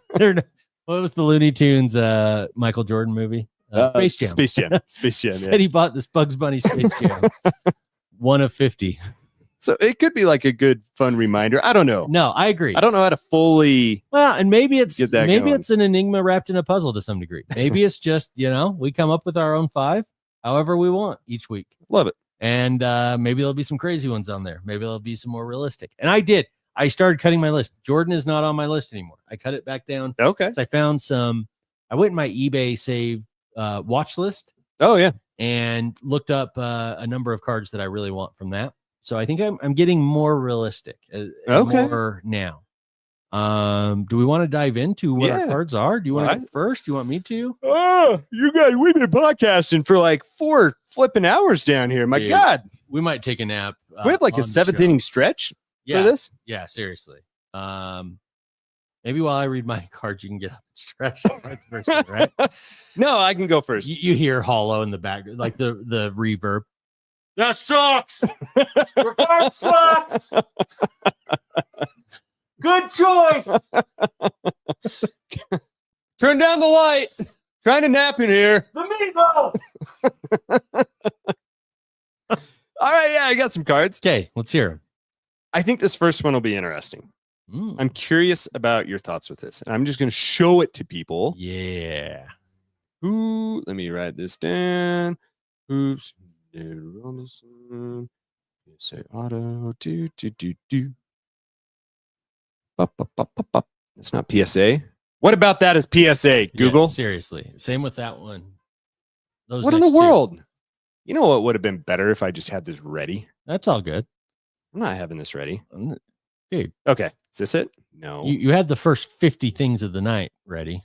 S1: What was the Looney Tunes Michael Jordan movie? Space Jam.
S2: Space Jam. Space Jam.
S1: Said he bought this Bugs Bunny Space Jam. 1 of 50.
S2: So it could be like a good fun reminder. I don't know.
S1: No, I agree.
S2: I don't know how to fully.
S1: Well, and maybe it's
S2: Get that
S1: maybe
S2: going.
S1: it's an enigma wrapped in a puzzle to some degree. Maybe it's just, we come up with our own 5 however we want each week.
S2: Love it.
S1: And maybe there'll be some crazy ones on there. Maybe there'll be some more realistic. And I started cutting my list. Jordan is not on my list anymore. I cut it back down.
S2: Okay.
S1: I found I went in my eBay saved watch list
S2: Oh yeah.
S1: and looked up a number of cards that I really want from that. So I think I'm getting more realistic
S2: Okay.
S1: more now. Do we want to dive into what our
S2: Yeah.
S1: cards are? Do you want
S2: Well,
S1: to go first? Do you want me to?
S2: Oh, you guys, we've been podcasting for like 4 flipping hours down here. My
S1: Dude,
S2: God.
S1: We might take a nap.
S2: We have like
S1: on
S2: a
S1: the
S2: 7th
S1: show.
S2: inning stretch
S1: Yeah,
S2: for this.
S1: yeah, seriously. Maybe while I read my cards, you can get up and stretch. Right?
S2: No, I can go first.
S1: You hear hollow in the back, like the reverb. That sucks. Your card sucks. Good choice.
S2: Turn down the light. Trying to nap in here.
S1: The meatball.
S2: All right, yeah, I got some cards.
S1: Okay, let's hear them.
S2: I think this first one will be interesting.
S1: Mm.
S2: I'm curious about your thoughts with this, and I'm just going to show it to people.
S1: Yeah.
S2: Ooh, let me write this down. Oops. Robinson. Say auto. Do. It's not PSA. What about that as PSA? Google.
S1: Yeah, seriously. Same with that one. Those
S2: What in the
S1: next two.
S2: world? You know what would have been better if I just had this ready?
S1: That's all good.
S2: I'm not having this ready.
S1: Dude,
S2: Okay. Is this it? No.
S1: you had the first 50 things of the night ready.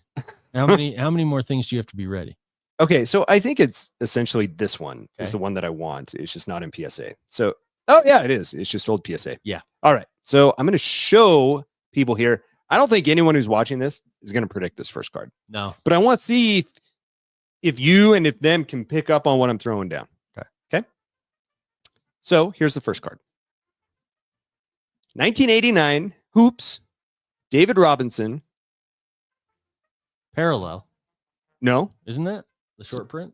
S1: How many more things do you have to be ready?
S2: Okay. So I think it's essentially this one is
S1: Okay.
S2: the one that I want. It's just not in PSA. So, oh, yeah, it is. It's just old PSA.
S1: Yeah.
S2: All right. So I'm going to show people here. I don't think anyone who's watching this is going to predict this first card,
S1: No.
S2: but I want to see if you and if them can pick up on what I'm throwing down. Okay. So here's the first card. 1989 Hoops, David Robinson.
S1: Parallel.
S2: No,
S1: Isn't that the short print?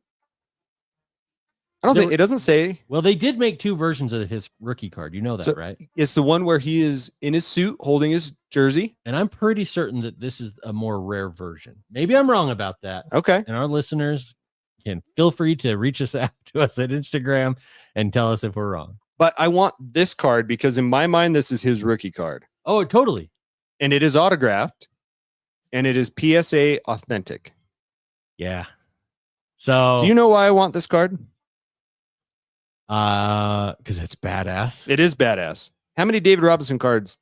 S2: I don't think it doesn't say.
S1: Well, they did make 2 versions of his rookie card. You know that,
S2: So-
S1: right?
S2: It's the one where he is in his suit holding his jersey.
S1: And I'm pretty certain that this is a more rare version. Maybe I'm wrong about that.
S2: Okay.
S1: And our listeners can feel free to reach us out to us at Instagram and tell us if we're wrong.
S2: But I want this card because in my mind, this is his rookie card.
S1: Oh, totally.
S2: And it is autographed and it is PSA authentic.
S1: Yeah. So
S2: Do you know why I want this card?
S1: because it's badass.
S2: It is badass. How many David Robinson cards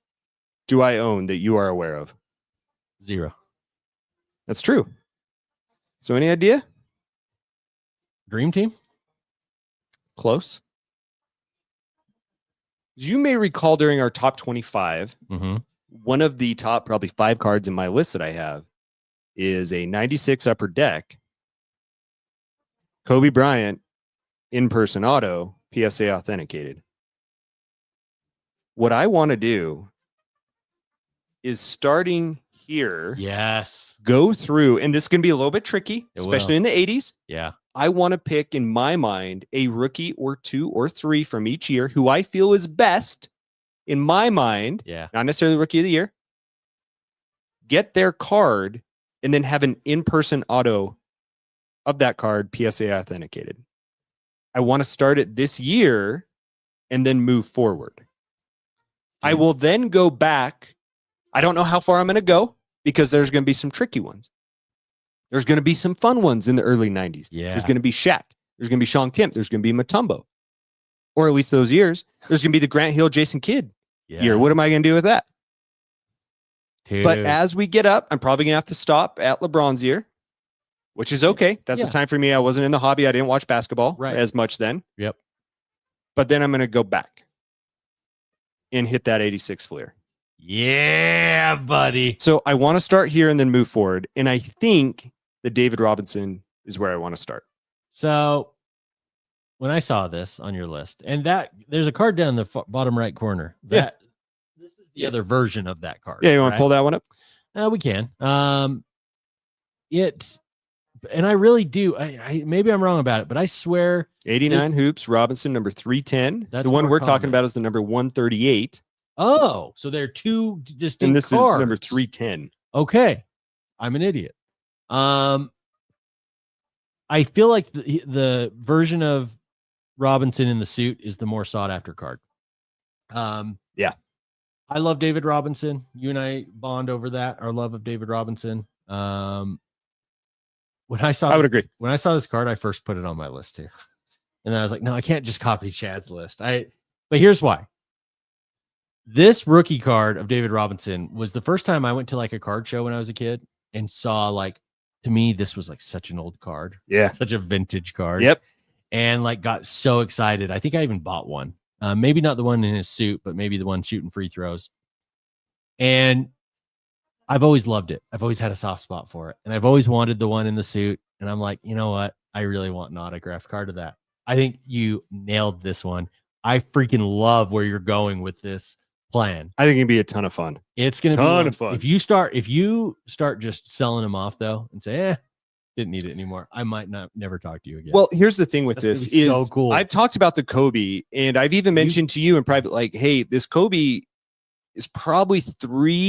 S2: do I own that you are aware of?
S1: 0.
S2: That's true. So any idea?
S1: Dream Team?
S2: Close. As you may recall during our top 25,
S1: Mm-hmm.
S2: one of the top probably 5 cards in my list that I have is a 96 upper deck Kobe Bryant in-person auto PSA authenticated. What I want to do is starting here,
S1: Yes.
S2: go through, and this can be a little bit tricky,
S1: It
S2: especially
S1: will.
S2: in the 80s.
S1: Yeah.
S2: I want to pick in my mind a rookie or 2 or 3 from each year who I feel is best in my mind,
S1: Yeah.
S2: not necessarily rookie of the year, get their card and then have an in-person auto of that card PSA authenticated. I want to start it this year and then move forward. I will then go back. I don't know how far I'm going to go because there's going to be some tricky ones. There's going to be some fun ones in the early 90s.
S1: Yeah.
S2: There's going to be Shaq. There's going to be Sean Kemp. There's going to be Mutombo. Or at least those years. There's going to be the Grant Hill, Jason Kidd
S1: Yeah.
S2: year. What am I going to do with that?
S1: Dude.
S2: But as we get up, I'm probably going to have to stop at LeBron's year, which is okay. That's
S1: Yeah.
S2: the time for me. I wasn't in the hobby. I didn't watch basketball
S1: Right.
S2: as much then.
S1: Yep.
S2: But then I'm going to go back and hit that 86 Fleer.
S1: Yeah, buddy.
S2: So I want to start here and then move forward. And I think that David Robinson is where I want to start.
S1: So when I saw this on your list, and that there's a card down in the bottom right corner.
S2: Yeah.
S1: This is the other version of that card.
S2: Yeah, you want
S1: right?
S2: to pull that one up?
S1: We can. And I really do. I maybe I'm wrong about it, but I swear
S2: 89 Hoops, Robinson, number 310.
S1: That's
S2: The one
S1: more
S2: we're talking
S1: common.
S2: about is the number 138.
S1: Oh, so they're 2 distinct
S2: And this
S1: cards.
S2: is number 310.
S1: Okay. I'm an idiot. I feel like the version of Robinson in the suit is the more sought after card.
S2: Yeah.
S1: I love David Robinson. You and I bond over that, our love of David Robinson. When I
S2: would agree.
S1: When I saw this card, I first put it on my list too. And then I was like, no, I can't just copy Chad's list. But here's why. This rookie card of David Robinson was the first time I went to like a card show when I was a kid and saw, like, to me, this was like such an old card.
S2: Yeah.
S1: Such a vintage card.
S2: Yep.
S1: And like got so excited. I think I even bought one. Maybe not the one in his suit, but maybe the one shooting free throws. And I've always loved it. I've always had a soft spot for it. And I've always wanted the one in the suit. And I'm like, you know what? I really want an autographed card of that. I think you nailed this one. I freaking love where you're going with this plan.
S2: I think it'd be a ton of fun.
S1: It's going to be
S2: Ton of fun.
S1: If you start just selling them off though and say, didn't need it anymore, I might never talk to you again.
S2: Well, here's the thing with
S1: That's
S2: this
S1: gonna be
S2: is
S1: so cool.
S2: I've talked about the Kobe, and I've even mentioned to you in private, like, hey, this Kobe is probably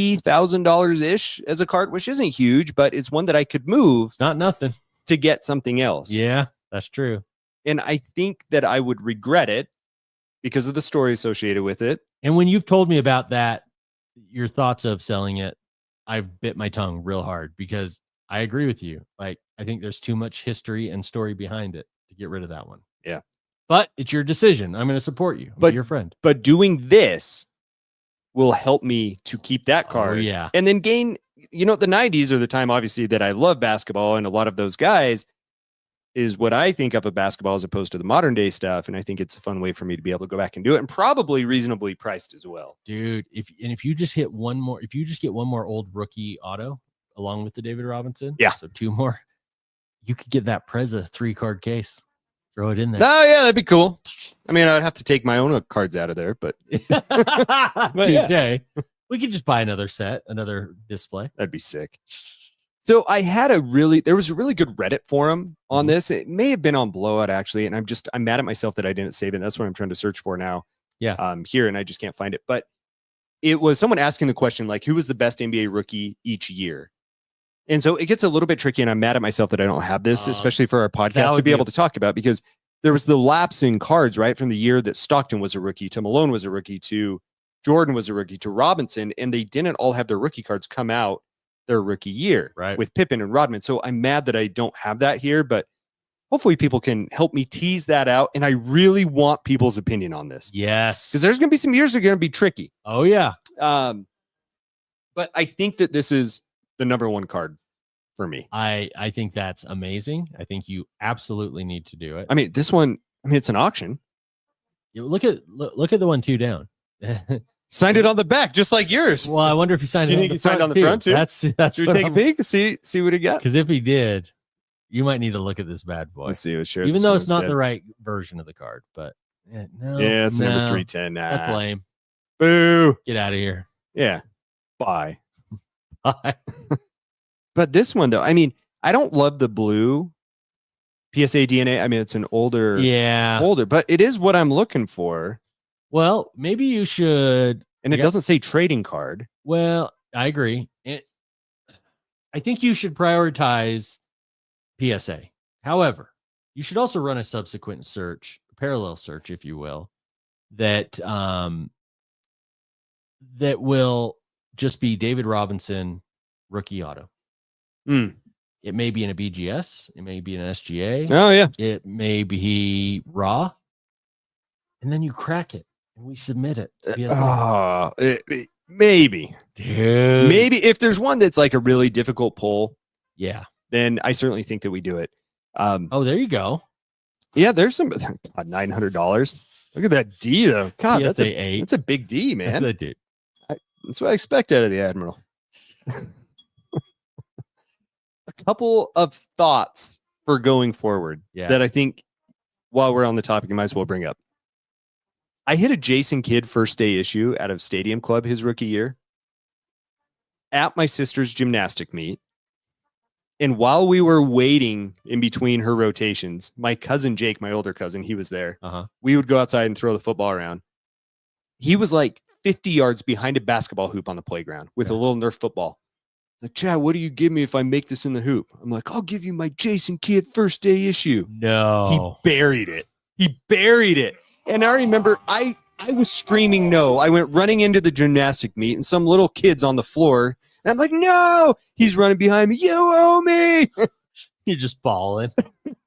S2: $3,000 ish as a card, which isn't huge, but it's one that I could move
S1: It's not nothing.
S2: to get something else.
S1: Yeah, that's true.
S2: And I think that I would regret it because of the story associated with it.
S1: And when you've told me about that, your thoughts of selling it, I've bit my tongue real hard because I agree with you. Like, I think there's too much history and story behind it to get rid of that one.
S2: Yeah.
S1: But it's your decision. I'm going to support you.
S2: But-
S1: Be your friend.
S2: But doing this will help me to keep that card.
S1: Oh, yeah.
S2: And then gain, the 90s are the time, obviously, that I love basketball, and a lot of those guys, is what I think of a basketball as opposed to the modern day stuff. And I think it's a fun way for me to be able to go back and do it, and probably reasonably priced as well.
S1: Dude, if you just hit one more, if you just get one more old rookie auto along with the David Robinson,
S2: Yeah.
S1: so 2 more, you could get that Preza 3-card case. Throw it in there.
S2: Oh yeah, that'd be cool. I mean, I would have to take my own cards out of there, but
S1: Touché. We could just buy another set, another display.
S2: that'd be sick. So there was a really good Reddit forum on this. It may have been on Blowout actually, and I'm mad at myself that I didn't save it. That's what I'm trying to search for now.
S1: Yeah.
S2: Here, and I just can't find it. But it was someone asking the question, like, who was the best NBA rookie each year? And so it gets a little bit tricky, and I'm mad at myself that I don't have this, especially for our podcast, to be able to talk about, because there was the lapse in cards, right? From the year that Stockton was a rookie to Malone was a rookie to Jordan was a rookie to Robinson, and they didn't all have their rookie cards come out their rookie year,
S1: right,
S2: with Pippen and Rodman. So I'm mad that I don't have that here, but hopefully people can help me tease that out. And I really want people's opinion on this.
S1: Yes.
S2: Because there's going to be some years that are going to be tricky.
S1: Oh, yeah.
S2: But I think that this is the number one card for me.
S1: I think that's amazing. I think you absolutely need to do it.
S2: I mean, this one, it's an auction.
S1: Look at the one 2 down.
S2: Signed it on the back, just like yours.
S1: Well, I wonder if he signed
S2: Do you
S1: it
S2: think
S1: on
S2: he signed on the front too?
S1: That's
S2: Should we
S1: what
S2: take a peek? See what he got?
S1: Because if he did, you might need to look at this bad boy.
S2: Let's see. Let's share
S1: Even
S2: this
S1: though
S2: one
S1: it's not
S2: instead.
S1: the right version of the card, but no.
S2: Yeah, it's number
S1: no,
S2: 310. Nah.
S1: That's lame.
S2: Boo.
S1: Get out of here.
S2: Yeah. Bye.
S1: Bye.
S2: But this one, though, I mean, I don't love the blue PSA DNA. I mean, it's an older, but it is what I'm looking for.
S1: Well, maybe you should.
S2: And it doesn't say trading card.
S1: Well, I agree. I think you should prioritize PSA. However, you should also run a subsequent search, parallel search, if you will, that will just be David Robinson rookie auto. It may be in a BGS. It may be an SGA.
S2: Oh, yeah.
S1: It may be raw. And then you crack it and we submit it.
S2: Maybe.
S1: Dude.
S2: Maybe if there's one that's like a really difficult pull,
S1: yeah,
S2: then I certainly think that we do it.
S1: Oh, there you go.
S2: Yeah, there's some $900. Look at that D though. God, that's a big D, man. That's what I expect out of the Admiral. A couple of thoughts for going forward that I think, while we're on the topic, you might as well bring up. I hit a Jason Kidd first day issue out of Stadium Club his rookie year at my sister's gymnastic meet. And while we were waiting in between her rotations, my cousin Jake, my older cousin, he was there. We would go outside and throw the football around. He was like 50 yards behind a basketball hoop on the playground with a little Nerf football. Like, Chad, what do you give me if I make this in the hoop? I'm like, I'll give you my Jason Kidd first day issue.
S1: No.
S2: He buried it. And I remember I was screaming no. I went running into the gymnastic meet and some little kid's on the floor. And I'm like, no, he's running behind me. You owe me.
S1: You're just bawling.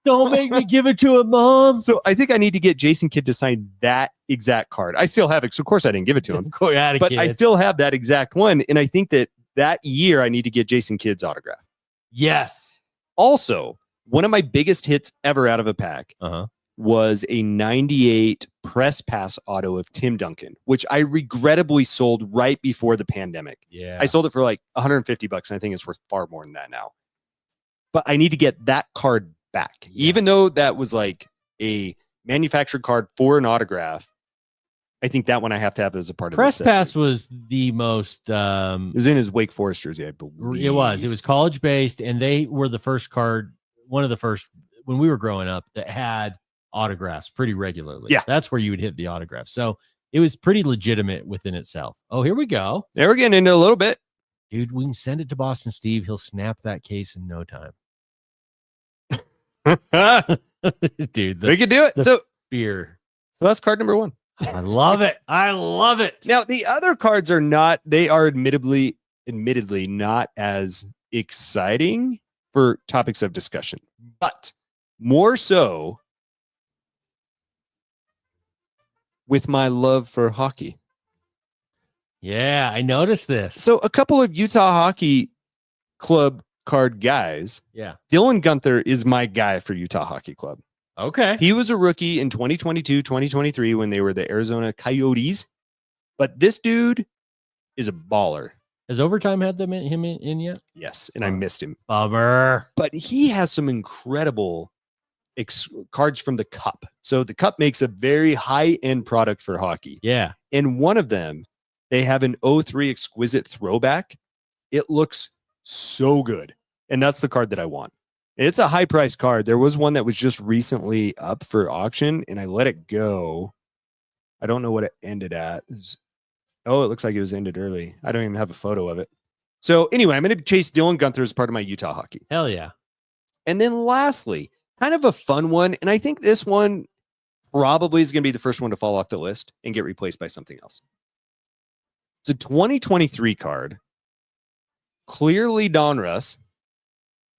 S1: Don't make me give it to him, Mom.
S2: So I think I need to get Jason Kidd to sign that exact card. I still have it. So of course I didn't give it to him. But I still have that exact one. And I think that year I need to get Jason Kidd's autograph.
S1: Yes.
S2: Also, one of my biggest hits ever out of a pack was a 98 press pass auto of Tim Duncan, which I regrettably sold right before the pandemic.
S1: Yeah.
S2: I sold it for like $150, and I think it's worth far more than that now. But I need to get that card back. Even though that was like a manufactured card for an autograph, I think that one I have to have as a part of
S1: Press
S2: the set
S1: pass
S2: too.
S1: was the most
S2: it was in his Wake Forest jersey, I believe.
S1: It was college based, and they were the first card, one of the first when we were growing up, that had autographs pretty regularly.
S2: Yeah.
S1: That's where you would hit the autograph. So it was pretty legitimate within itself. Oh, here we go.
S2: There we're getting into a little bit.
S1: Dude, we can send it to Boston Steve. He'll snap that case in no time. Dude,
S2: we could do it. So
S1: beer.
S2: So that's card number 1.
S1: I love it. I love it.
S2: Now, the other cards are admittedly not as exciting for topics of discussion, but more so with my love for hockey.
S1: Yeah, I noticed this.
S2: So a couple of Utah Hockey Club card guys,
S1: Yeah.
S2: Dylan Gunther is my guy for Utah Hockey Club.
S1: Okay.
S2: He was a rookie in 2022, 2023 when they were the Arizona Coyotes. But this dude is a baller.
S1: Has Overtime had him in yet?
S2: Yes, and I missed him.
S1: Bummer.
S2: But he has some incredible cards from the Cup. So the Cup makes a very high-end product for hockey.
S1: Yeah.
S2: And one of them, they have an 03 exquisite throwback. It looks so good. And that's the card that I want. It's a high-priced card. There was one that was just recently up for auction, and I let it go. I don't know what it ended at. It looks like it was ended early. I don't even have a photo of it. So anyway, I'm going to chase Dylan Gunther as part of my Utah hockey.
S1: Hell yeah.
S2: And then lastly, kind of a fun one, and I think this one probably is going to be the first one to fall off the list and get replaced by something else. It's a 2023 card. Clearly Donruss.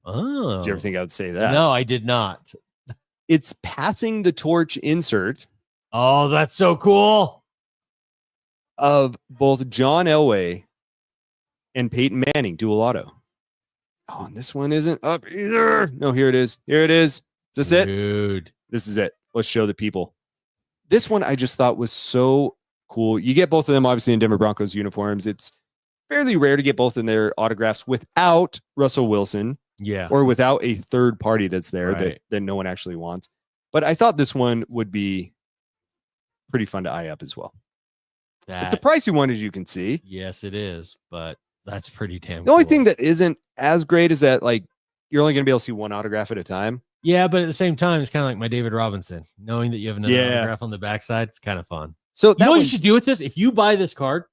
S1: Oh.
S2: Did you ever think I would say that?
S1: No, I did not.
S2: It's passing the torch insert
S1: Oh, that's so cool.
S2: of both John Elway and Peyton Manning, dual auto. Oh, and this one isn't up either. No, here it is. Here it is. Is this it?
S1: Dude.
S2: This is it. Let's show the people. This one I just thought was so cool. You get both of them obviously in Denver Broncos uniforms. It's fairly rare to get both in their autographs without Russell Wilson.
S1: Yeah.
S2: Or without a third party that's there
S1: Right.
S2: that no one actually wants. But I thought this one would be pretty fun to eye up as well. It's a pricey one, as you can see.
S1: Yes, it is, but that's pretty damn
S2: The only
S1: cool.
S2: thing that isn't as great is that like you're only going to be able to see one autograph at a time.
S1: Yeah, but at the same time, it's kind of like my David Robinson. Knowing that you have another
S2: Yeah.
S1: autograph on the backside, it's kind of fun.
S2: So
S1: You
S2: that
S1: know what you
S2: one's-
S1: should do with this? If you buy this card,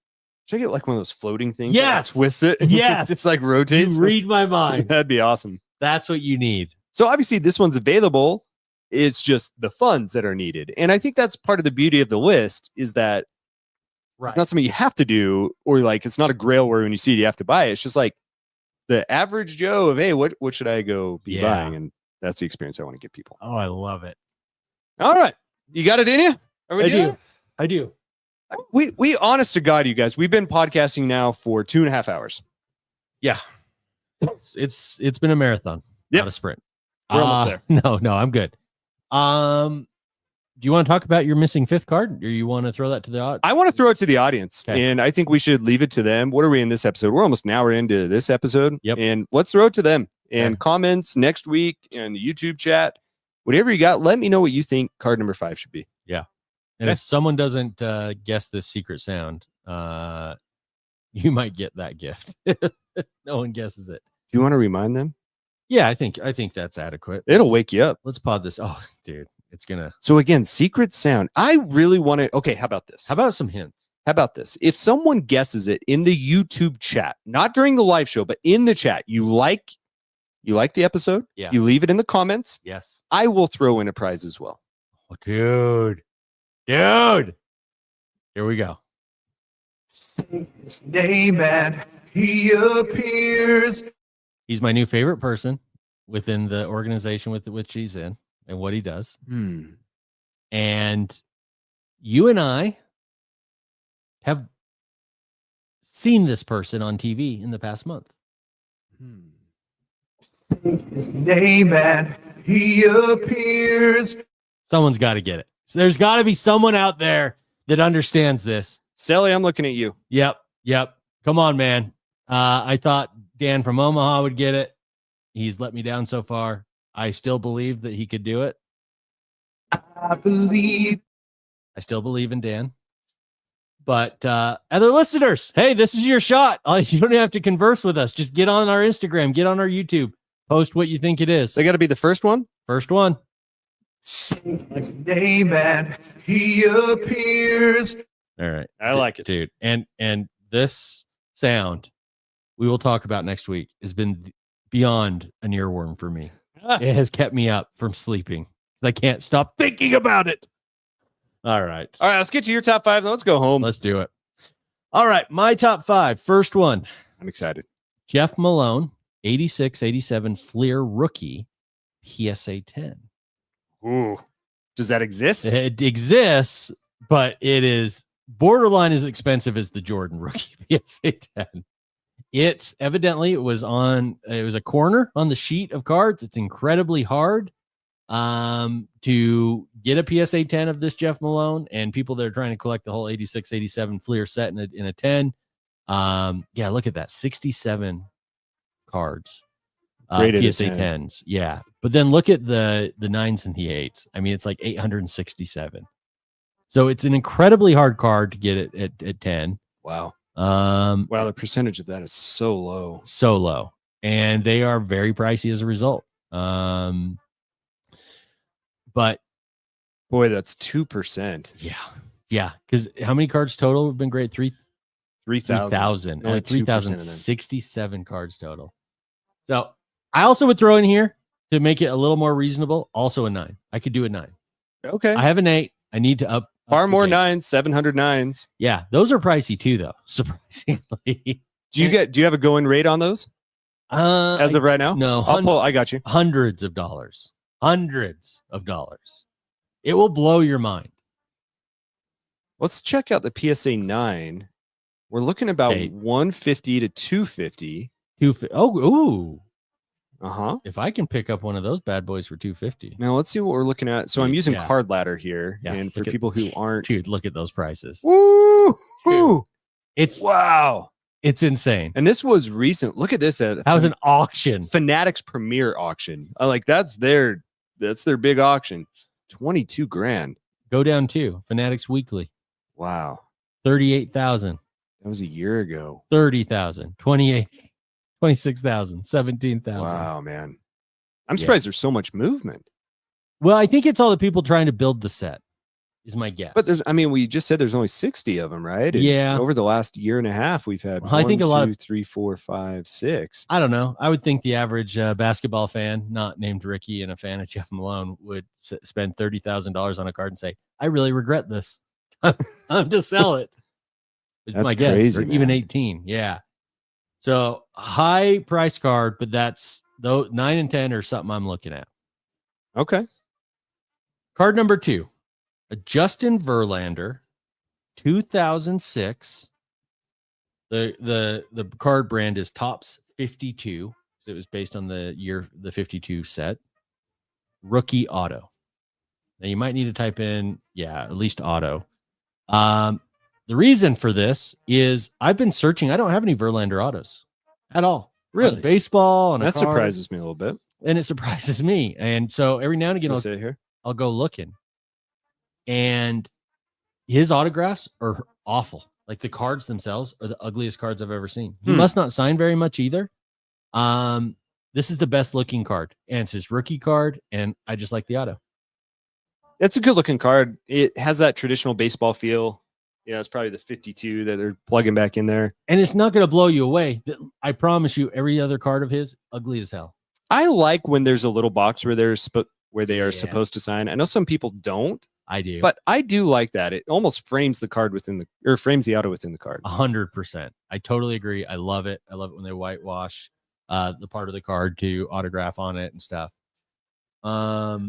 S2: should I get like one of those floating things?
S1: Yes.
S2: That twists it.
S1: Yes.
S2: It's like rotates.
S1: you read my mind.
S2: That'd be awesome.
S1: That's what you need.
S2: So obviously this one's available. It's just the funds that are needed. And I think that's part of the beauty of the list is that it's not something you have to do, or like it's not a grail where when you see it, you have to buy it. It's just like the average Joe of, hey, what should I go be
S1: Yeah.
S2: buying? And that's the experience I want to give people.
S1: Oh, I love it.
S2: All right. You got it in you? Are we
S1: I
S2: doing
S1: do. I do.
S2: it? We honest to God, you guys, we've been podcasting now for 2.5 hours.
S1: Yeah. It's been a marathon,
S2: Yep.
S1: not a sprint.
S2: We're almost there.
S1: No, I'm good. Do you want to talk about your missing fifth card, or you want to throw that to the audience?
S2: I want to throw it to the audience,
S1: Okay.
S2: and I think we should leave it to them. What are we in this episode? We're almost an hour into this episode.
S1: Yep.
S2: And let's throw it to them. And
S1: Okay.
S2: comments next week in the YouTube chat, whatever you got, let me know what you think card number 5 should be.
S1: And if someone doesn't guess this secret sound, you might get that gift. No one guesses it.
S2: Do you want to remind them?
S1: Yeah, I think that's adequate.
S2: It'll wake you up.
S1: Let's pod this. Oh, dude, it's gonna.
S2: So again, secret sound. I really want to. Okay, how about this?
S1: How about some hints?
S2: How about this? If someone guesses it in the YouTube chat, not during the live show, but in the chat, you like the episode,
S1: Yeah.
S2: you leave it in the comments,
S1: Yes.
S2: I will throw in a prize as well.
S1: Oh, dude. Here we go.
S3: His name and he appears.
S1: He's my new favorite person within the organization with which he's in and what he does. And you and I have seen this person on TV in the past month.
S3: His name and he appears.
S1: Someone's got to get it. So there's got to be someone out there that understands this.
S2: Sally, I'm looking at you.
S1: Yep. Come on, man. I thought Dan from Omaha would get it. He's let me down so far. I still believe that he could do it.
S3: I believe.
S1: I still believe in Dan. But other listeners, hey, this is your shot. You don't have to converse with us. Just get on our Instagram, get on our YouTube, post what you think it is.
S2: They got to be the first one.
S1: First one.
S3: His name and he appears.
S1: All right.
S2: I like it.
S1: Dude. And this sound we will talk about next week has been beyond an earworm for me. It has kept me up from sleeping. I can't stop thinking about it. All right.
S2: All right, let's get to your top 5. Let's go home.
S1: Let's do it. All right. My top 5. First one,
S2: I'm excited.
S1: Jeff Malone, 86-87 Fleer rookie, PSA 10.
S2: Ooh. Does that exist?
S1: It exists, but it is borderline as expensive as the Jordan rookie PSA 10. It's evidently it was a corner on the sheet of cards. It's incredibly hard to get a PSA 10 of this Jeff Malone, and people that are trying to collect the whole 86, 87 Fleer set in a 10. Yeah, look at that. 67 cards.
S2: Graded
S1: PSA
S2: at 10.
S1: 10s. Yeah. But then look at the 9s and the 8s. I mean, it's like 867. So it's an incredibly hard card to get it at 10.
S2: Wow.
S1: Wow,
S2: the percentage of that is so low.
S1: So low. And they are very pricey as a result. But
S2: boy, that's 2%.
S1: Yeah. Because how many cards total have been great? 3,000. Only 3,067 cards total. So I also would throw in here to make it a little more reasonable. Also a 9. I could do a 9.
S2: Okay.
S1: I have an 8. I need to up.
S2: Far more
S1: the
S2: 9s, 709s.
S1: Yeah, those are pricey too, though. Surprisingly.
S2: Do you have a going rate on those? As of right now?
S1: No.
S2: I got you.
S1: Hundreds of dollars. It will blow your mind.
S2: Let's check out the PSA 9. We're looking about 150 to 250.
S1: Ooh.
S2: Uh-huh.
S1: If I can pick up one of those bad boys for 250.
S2: Now let's see what we're looking at. So I'm using Card Ladder here.
S1: Yeah,
S2: and for people who aren't.
S1: Dude, look at those prices.
S2: Woo!
S1: Wow. It's insane.
S2: And this was recent. Look at this.
S1: That was an auction.
S2: Fanatics Premier auction. That's their big auction. 22 grand.
S1: Go down to Fanatics Weekly.
S2: Wow.
S1: 38,000.
S2: That was a year ago.
S1: 30,000. 28. 26,000, 17,000.
S2: Wow, man. I'm surprised there's so much movement.
S1: Well, I think it's all the people trying to build the set, is my guess.
S2: But we just said there's only 60 of them, right? And
S1: yeah.
S2: Over the last year and a half, we've had
S1: I think a lot of
S2: 3, 4, 5, 6.
S1: I don't know. I would think the average basketball fan, not named Ricky and a fan of Jeff Malone, would spend $30,000 on a card and say, I really regret this. I'm to sell it. It's
S2: That's
S1: my guess.
S2: crazy,
S1: Or even 18. Yeah. So high price card, but that's though 9 and 10 or something I'm looking at.
S2: Okay.
S1: Card number 2, a Justin Verlander, 2006. The card brand is Topps 52. So it was based on the 52 set. Rookie auto. Now you might need to type in, at least auto. The reason for this is I've been searching. I don't have any Verlander autos at all.
S2: Really?
S1: On baseball.
S2: That surprises me a little bit.
S1: And it surprises me. And so every now and again, I'll go looking. And his autographs are awful. Like the cards themselves are the ugliest cards I've ever seen. He must not sign very much either. This is the best looking card. And it's his rookie card. And I just like the auto.
S2: It's a good looking card. It has that traditional baseball feel. Yeah, it's probably the 52 that they're plugging back in there.
S1: And it's not going to blow you away. I promise you, every other card of his, ugly as hell.
S2: I like when there's a little box where they are supposed to sign. I know some people don't.
S1: I do.
S2: But I do like that. It almost frames the card frames the auto within the card.
S1: 100%. I totally agree. I love it. I love it when they whitewash the part of the card to autograph on it and stuff. All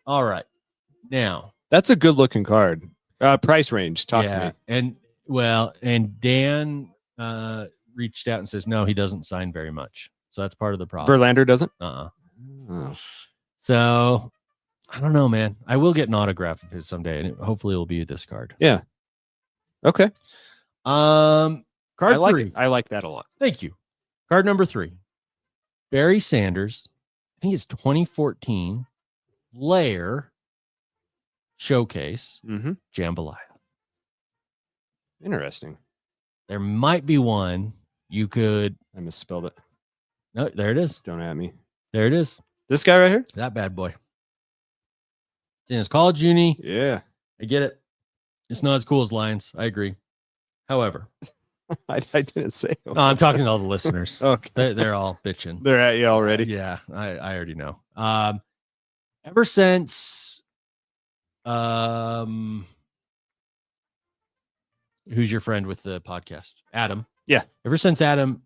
S1: right. Now.
S2: That's a good looking card. Price range. Talk to me.
S1: And Dan reached out and says, no, he doesn't sign very much. So that's part of the problem.
S2: Verlander doesn't?
S1: Oh. So I don't know, man. I will get an autograph of his someday, and hopefully it'll be this card.
S2: Yeah. Okay.
S1: Card 3.
S2: I like that a lot.
S1: Thank you. Card number 3. Barry Sanders. I think it's 2014 Lair Showcase Jambalaya.
S2: Interesting.
S1: There might be one you could.
S2: I misspelled it.
S1: No, there it is.
S2: Don't at me.
S1: There it is.
S2: This guy right here?
S1: That bad boy. It's in his college uni.
S2: Yeah.
S1: I get it. It's not as cool as Lions. I agree. However,
S2: I didn't say.
S1: No, I'm talking to all the listeners.
S2: Okay.
S1: They're all bitching.
S2: They're at you already.
S1: Yeah, I already know. Ever since who's your friend with the podcast? Adam.
S2: Yeah.
S1: Ever since Adam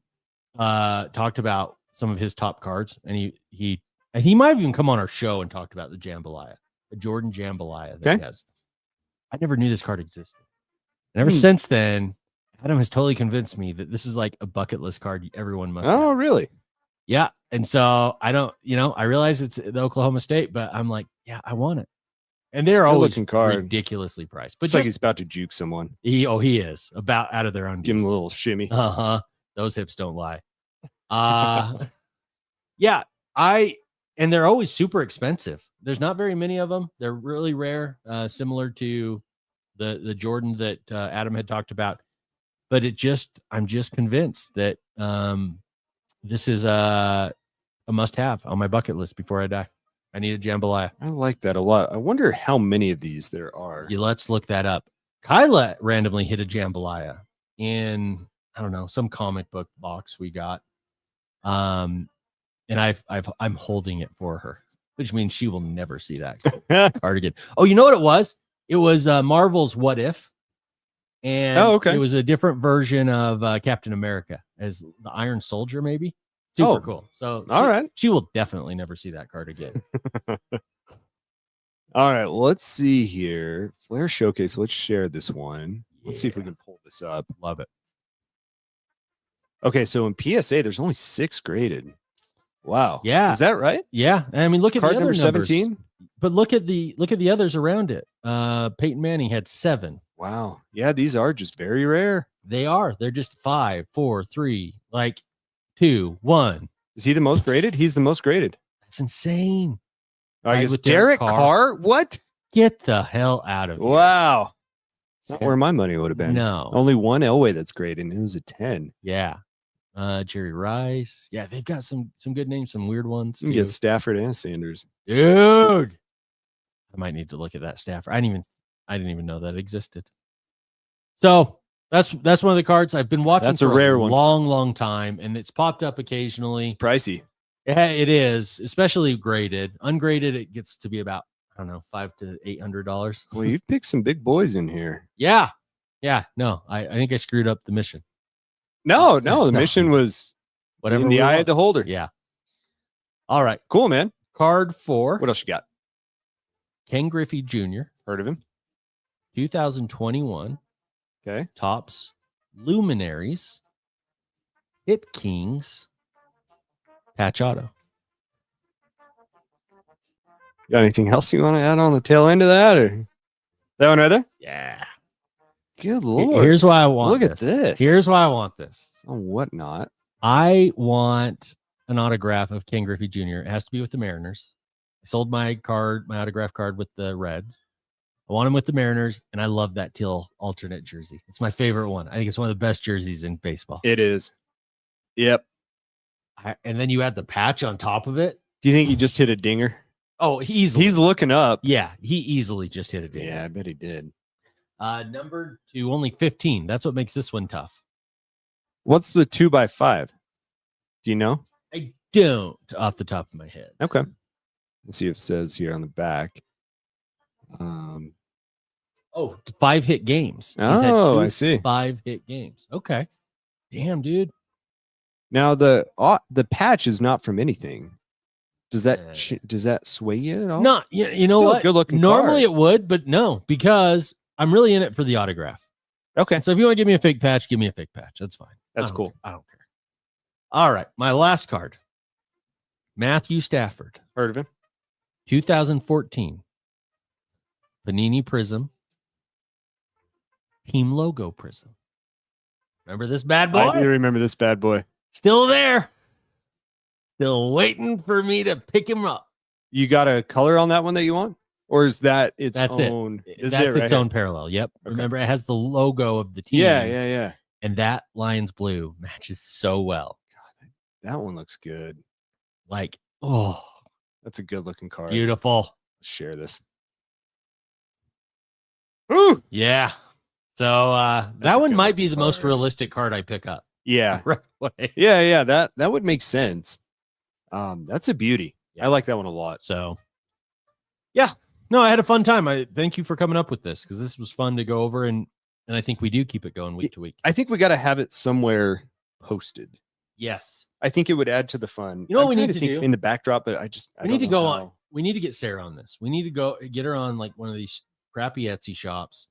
S1: talked about some of his top cards, and he might have even come on our show and talked about the Jambalaya, the Jordan Jambalaya that he has. I never knew this card existed. And ever since then, Adam has totally convinced me that this is like a bucket list card everyone must
S2: Oh,
S1: have.
S2: really?
S1: Yeah. And so I don't, I realize it's the Oklahoma State, but I'm like, yeah, I want it. And they're
S2: Good
S1: always
S2: looking card.
S1: ridiculously priced. But
S2: It's like he's about to juke someone.
S1: he is about out of their own.
S2: Give him a little shimmy.
S1: Uh-huh. Those hips don't lie. Yeah, and they're always super expensive. There's not very many of them. They're really rare, similar to the Jordan that Adam had talked about. But I'm just convinced that this is a must-have on my bucket list before I die. I need a jambalaya.
S2: I like that a lot. I wonder how many of these there are.
S1: Yeah, let's look that up. Kyla randomly hit a jambalaya in, I don't know, some comic book box we got. And I'm holding it for her, which means she will never see that card again. Oh, you know what it was? It was Marvel's What If. And
S2: okay.
S1: It was a different version of Captain America as the Iron Soldier, maybe. Super cool. So
S2: all right.
S1: She will definitely never see that card again.
S2: All right. Well, let's see here. Flair Showcase. Let's share this one. Let's see if we can pull this up.
S1: Love it.
S2: Okay. So in PSA, there's only 6 graded. Wow.
S1: Yeah.
S2: Is that right?
S1: Yeah. I mean, look at
S2: Card
S1: the other
S2: number
S1: numbers.
S2: 17.
S1: But look at the others around it. Peyton Manning had 7.
S2: Wow. Yeah, these are just very rare.
S1: They are. They're just 5, 4, 3, like 2, 1.
S2: Is he the most graded? He's the most graded.
S1: That's insane.
S2: I
S1: Right,
S2: guess
S1: with Derek
S2: Derek
S1: Carr.
S2: Carr. What?
S1: Get the hell out of here.
S2: Wow. It's not where my money would have been.
S1: No.
S2: Only one Elway that's graded, and it was a 10.
S1: Yeah. Jerry Rice. Yeah, they've got some good names, some weird ones.
S2: You can get Stafford and Sanders.
S1: Dude. I might need to look at that Stafford. I didn't even know that existed. So that's one of the cards I've been watching.
S2: That's a
S1: for
S2: rare one.
S1: Long time, and it's popped up occasionally.
S2: It's pricey.
S1: Yeah, it is, especially graded. Ungraded, it gets to be about, I don't know, $500 to $800.
S2: Well, you've picked some big boys in here.
S1: Yeah. No, I think I screwed up the mission.
S2: No, the mission was
S1: Whatever
S2: in the
S1: we
S2: eye
S1: want.
S2: of the holder.
S1: Yeah. All right.
S2: Cool, man.
S1: Card 4.
S2: What else you got?
S1: Ken Griffey Jr.
S2: Heard of him?
S1: 2021.
S2: Okay.
S1: Topps Luminaries. Hit Kings. Patch Auto.
S2: Got anything else you want to add on the tail end of that, or that one right there?
S1: Yeah.
S2: Good lord.
S1: Here's why I want
S2: Look at this.
S1: Here's why I want this.
S2: Oh, whatnot.
S1: I want an autograph of Ken Griffey Jr. It has to be with the Mariners. I sold my autograph card with the Reds. I want him with the Mariners, and I love that teal alternate jersey. It's my favorite one. I think it's one of the best jerseys in baseball.
S2: It is. Yep.
S1: And then you add the patch on top of it.
S2: Do you think he just hit a dinger?
S1: Oh, easily.
S2: He's looking up.
S1: Yeah, he easily just hit it.
S2: Yeah, I bet he did.
S1: Number 2, only 15. That's what makes this one tough.
S2: What's the 2x5? Do you know?
S1: I don't off the top of my head.
S2: Okay. Let's see if it says here on the back.
S1: 5 hit games. He's had
S2: Oh,
S1: 2
S2: I see.
S1: 5 hit games. Okay. Damn, dude.
S2: Now the patch is not from anything. Does that sway you at all?
S1: No, you know
S2: Still a
S1: what?
S2: good-looking
S1: Normally
S2: card.
S1: it would, but no, because I'm really in it for the autograph.
S2: Okay.
S1: So if you want to give me a fake patch, give me a fake patch. That's fine.
S2: That's cool.
S1: I don't care. All right. My last card. Matthew Stafford.
S2: Heard of him?
S1: 2014. Panini Prism. Team logo Prism. Remember this bad boy?
S2: I do remember this bad boy.
S1: Still there. Still waiting for me to pick him up.
S2: You got a color on that one that you want? Or is that its
S1: That's
S2: own?
S1: it.
S2: Is
S1: That's
S2: it right
S1: its
S2: here?
S1: own parallel. Yep.
S2: Okay.
S1: Remember, it has the logo of the team.
S2: Yeah.
S1: And that Lions blue matches so well.
S2: That one looks good.
S1: Like, oh,
S2: That's a good looking card.
S1: beautiful.
S2: Let's share this. Ooh.
S1: Yeah. So
S2: That's
S1: that
S2: a
S1: one
S2: good
S1: might be
S2: looking
S1: the most
S2: card.
S1: realistic card I pick up.
S2: Yeah.
S1: Right away.
S2: Yeah. That would make sense. That's a beauty.
S1: Yeah.
S2: I like that one a lot.
S1: So, yeah. No, I had a fun time. I thank you for coming up with this because this was fun to go over, and I think we do keep it going week to week.
S2: I think we got to have it somewhere posted.
S1: Yes.
S2: I think it would add to the fun.
S1: You know what
S2: I'm
S1: we
S2: trying
S1: need to
S2: think
S1: do?
S2: in the backdrop, but I
S1: We need to
S2: don't
S1: go
S2: know
S1: on.
S2: how.
S1: We need to get Sarah on this. We need to go get her on like one of these crappy Etsy shops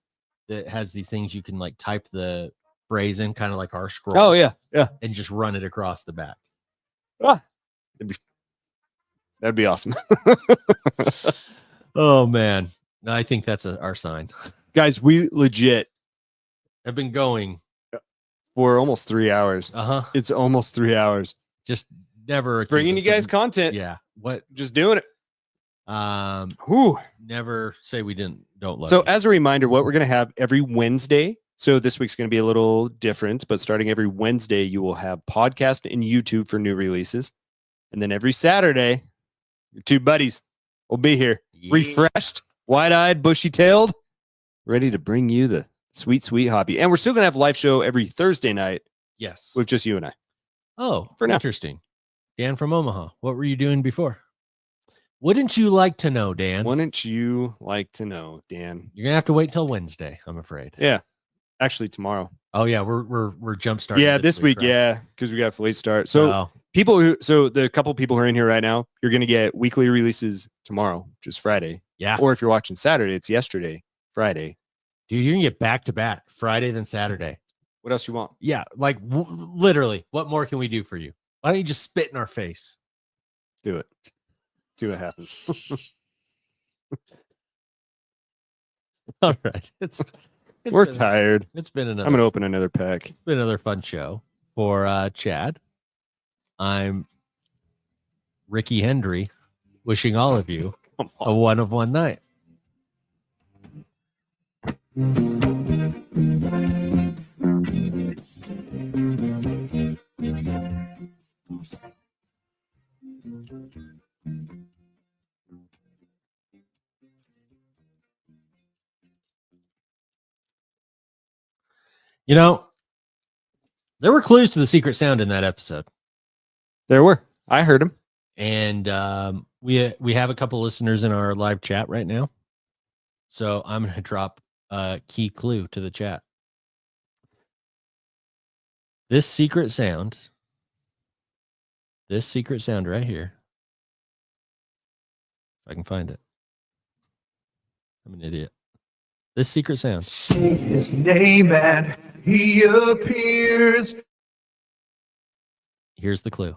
S1: that has these things you can like type the brazen, kind of like our scroll.
S2: Oh yeah, yeah.
S1: And just run it across the back.
S2: That'd be awesome.
S1: Oh man, no, I think that's our sign.
S2: Guys, we legit
S1: I've been going.
S2: for almost 3 hours. It's almost 3 hours.
S1: Just never accuse
S2: Bringing you
S1: us
S2: guys
S1: of-
S2: content.
S1: Yeah. What?
S2: Just doing it.
S1: Whew. Never say we don't love
S2: So
S1: you.
S2: as a reminder, what we're going to have every Wednesday. So this week's going to be a little different, but starting every Wednesday, you will have podcast and YouTube for new releases. And then every Saturday, your two buddies will be here, refreshed, wide-eyed, bushy-tailed, ready to bring you the sweet, sweet hobby. And we're still going to have a live show every Thursday night
S1: Yes.
S2: with just you and I.
S1: Oh,
S2: For now.
S1: interesting. Dan from Omaha. What were you doing before? Wouldn't you like to know, Dan?
S2: Wouldn't you like to know, Dan?
S1: You're gonna have to wait till Wednesday, I'm afraid.
S2: Yeah. Actually, tomorrow.
S1: Oh yeah, we're jump starting.
S2: Yeah, this week,
S1: right?
S2: yeah, because we got a late start. So
S1: Oh,
S2: the couple people who are in here right now, you're going to get weekly releases tomorrow, which is Friday.
S1: yeah.
S2: Or if you're watching Saturday, it's yesterday, Friday.
S1: Dude, you're gonna get back to back Friday then Saturday.
S2: What else you want?
S1: Yeah, like literally, what more can we do for you? Why don't you just spit in our face?
S2: Do it. See what happens.
S1: All right.
S2: We're
S1: been-
S2: tired.
S1: It's been
S2: I'm going to open another pack.
S1: another fun show for Chad. I'm Ricky Hendry, wishing all of you
S2: Come
S1: a
S2: on.
S1: one of one night. You know, there were clues to the secret sound in that episode.
S2: There were. I heard him.
S1: And we have a couple listeners in our live chat right now. So I'm going to drop a key clue to the chat. This secret sound right here, if I can find it. I'm an idiot. This secret sound.
S3: Say his name and he appears.
S1: Here's the clue.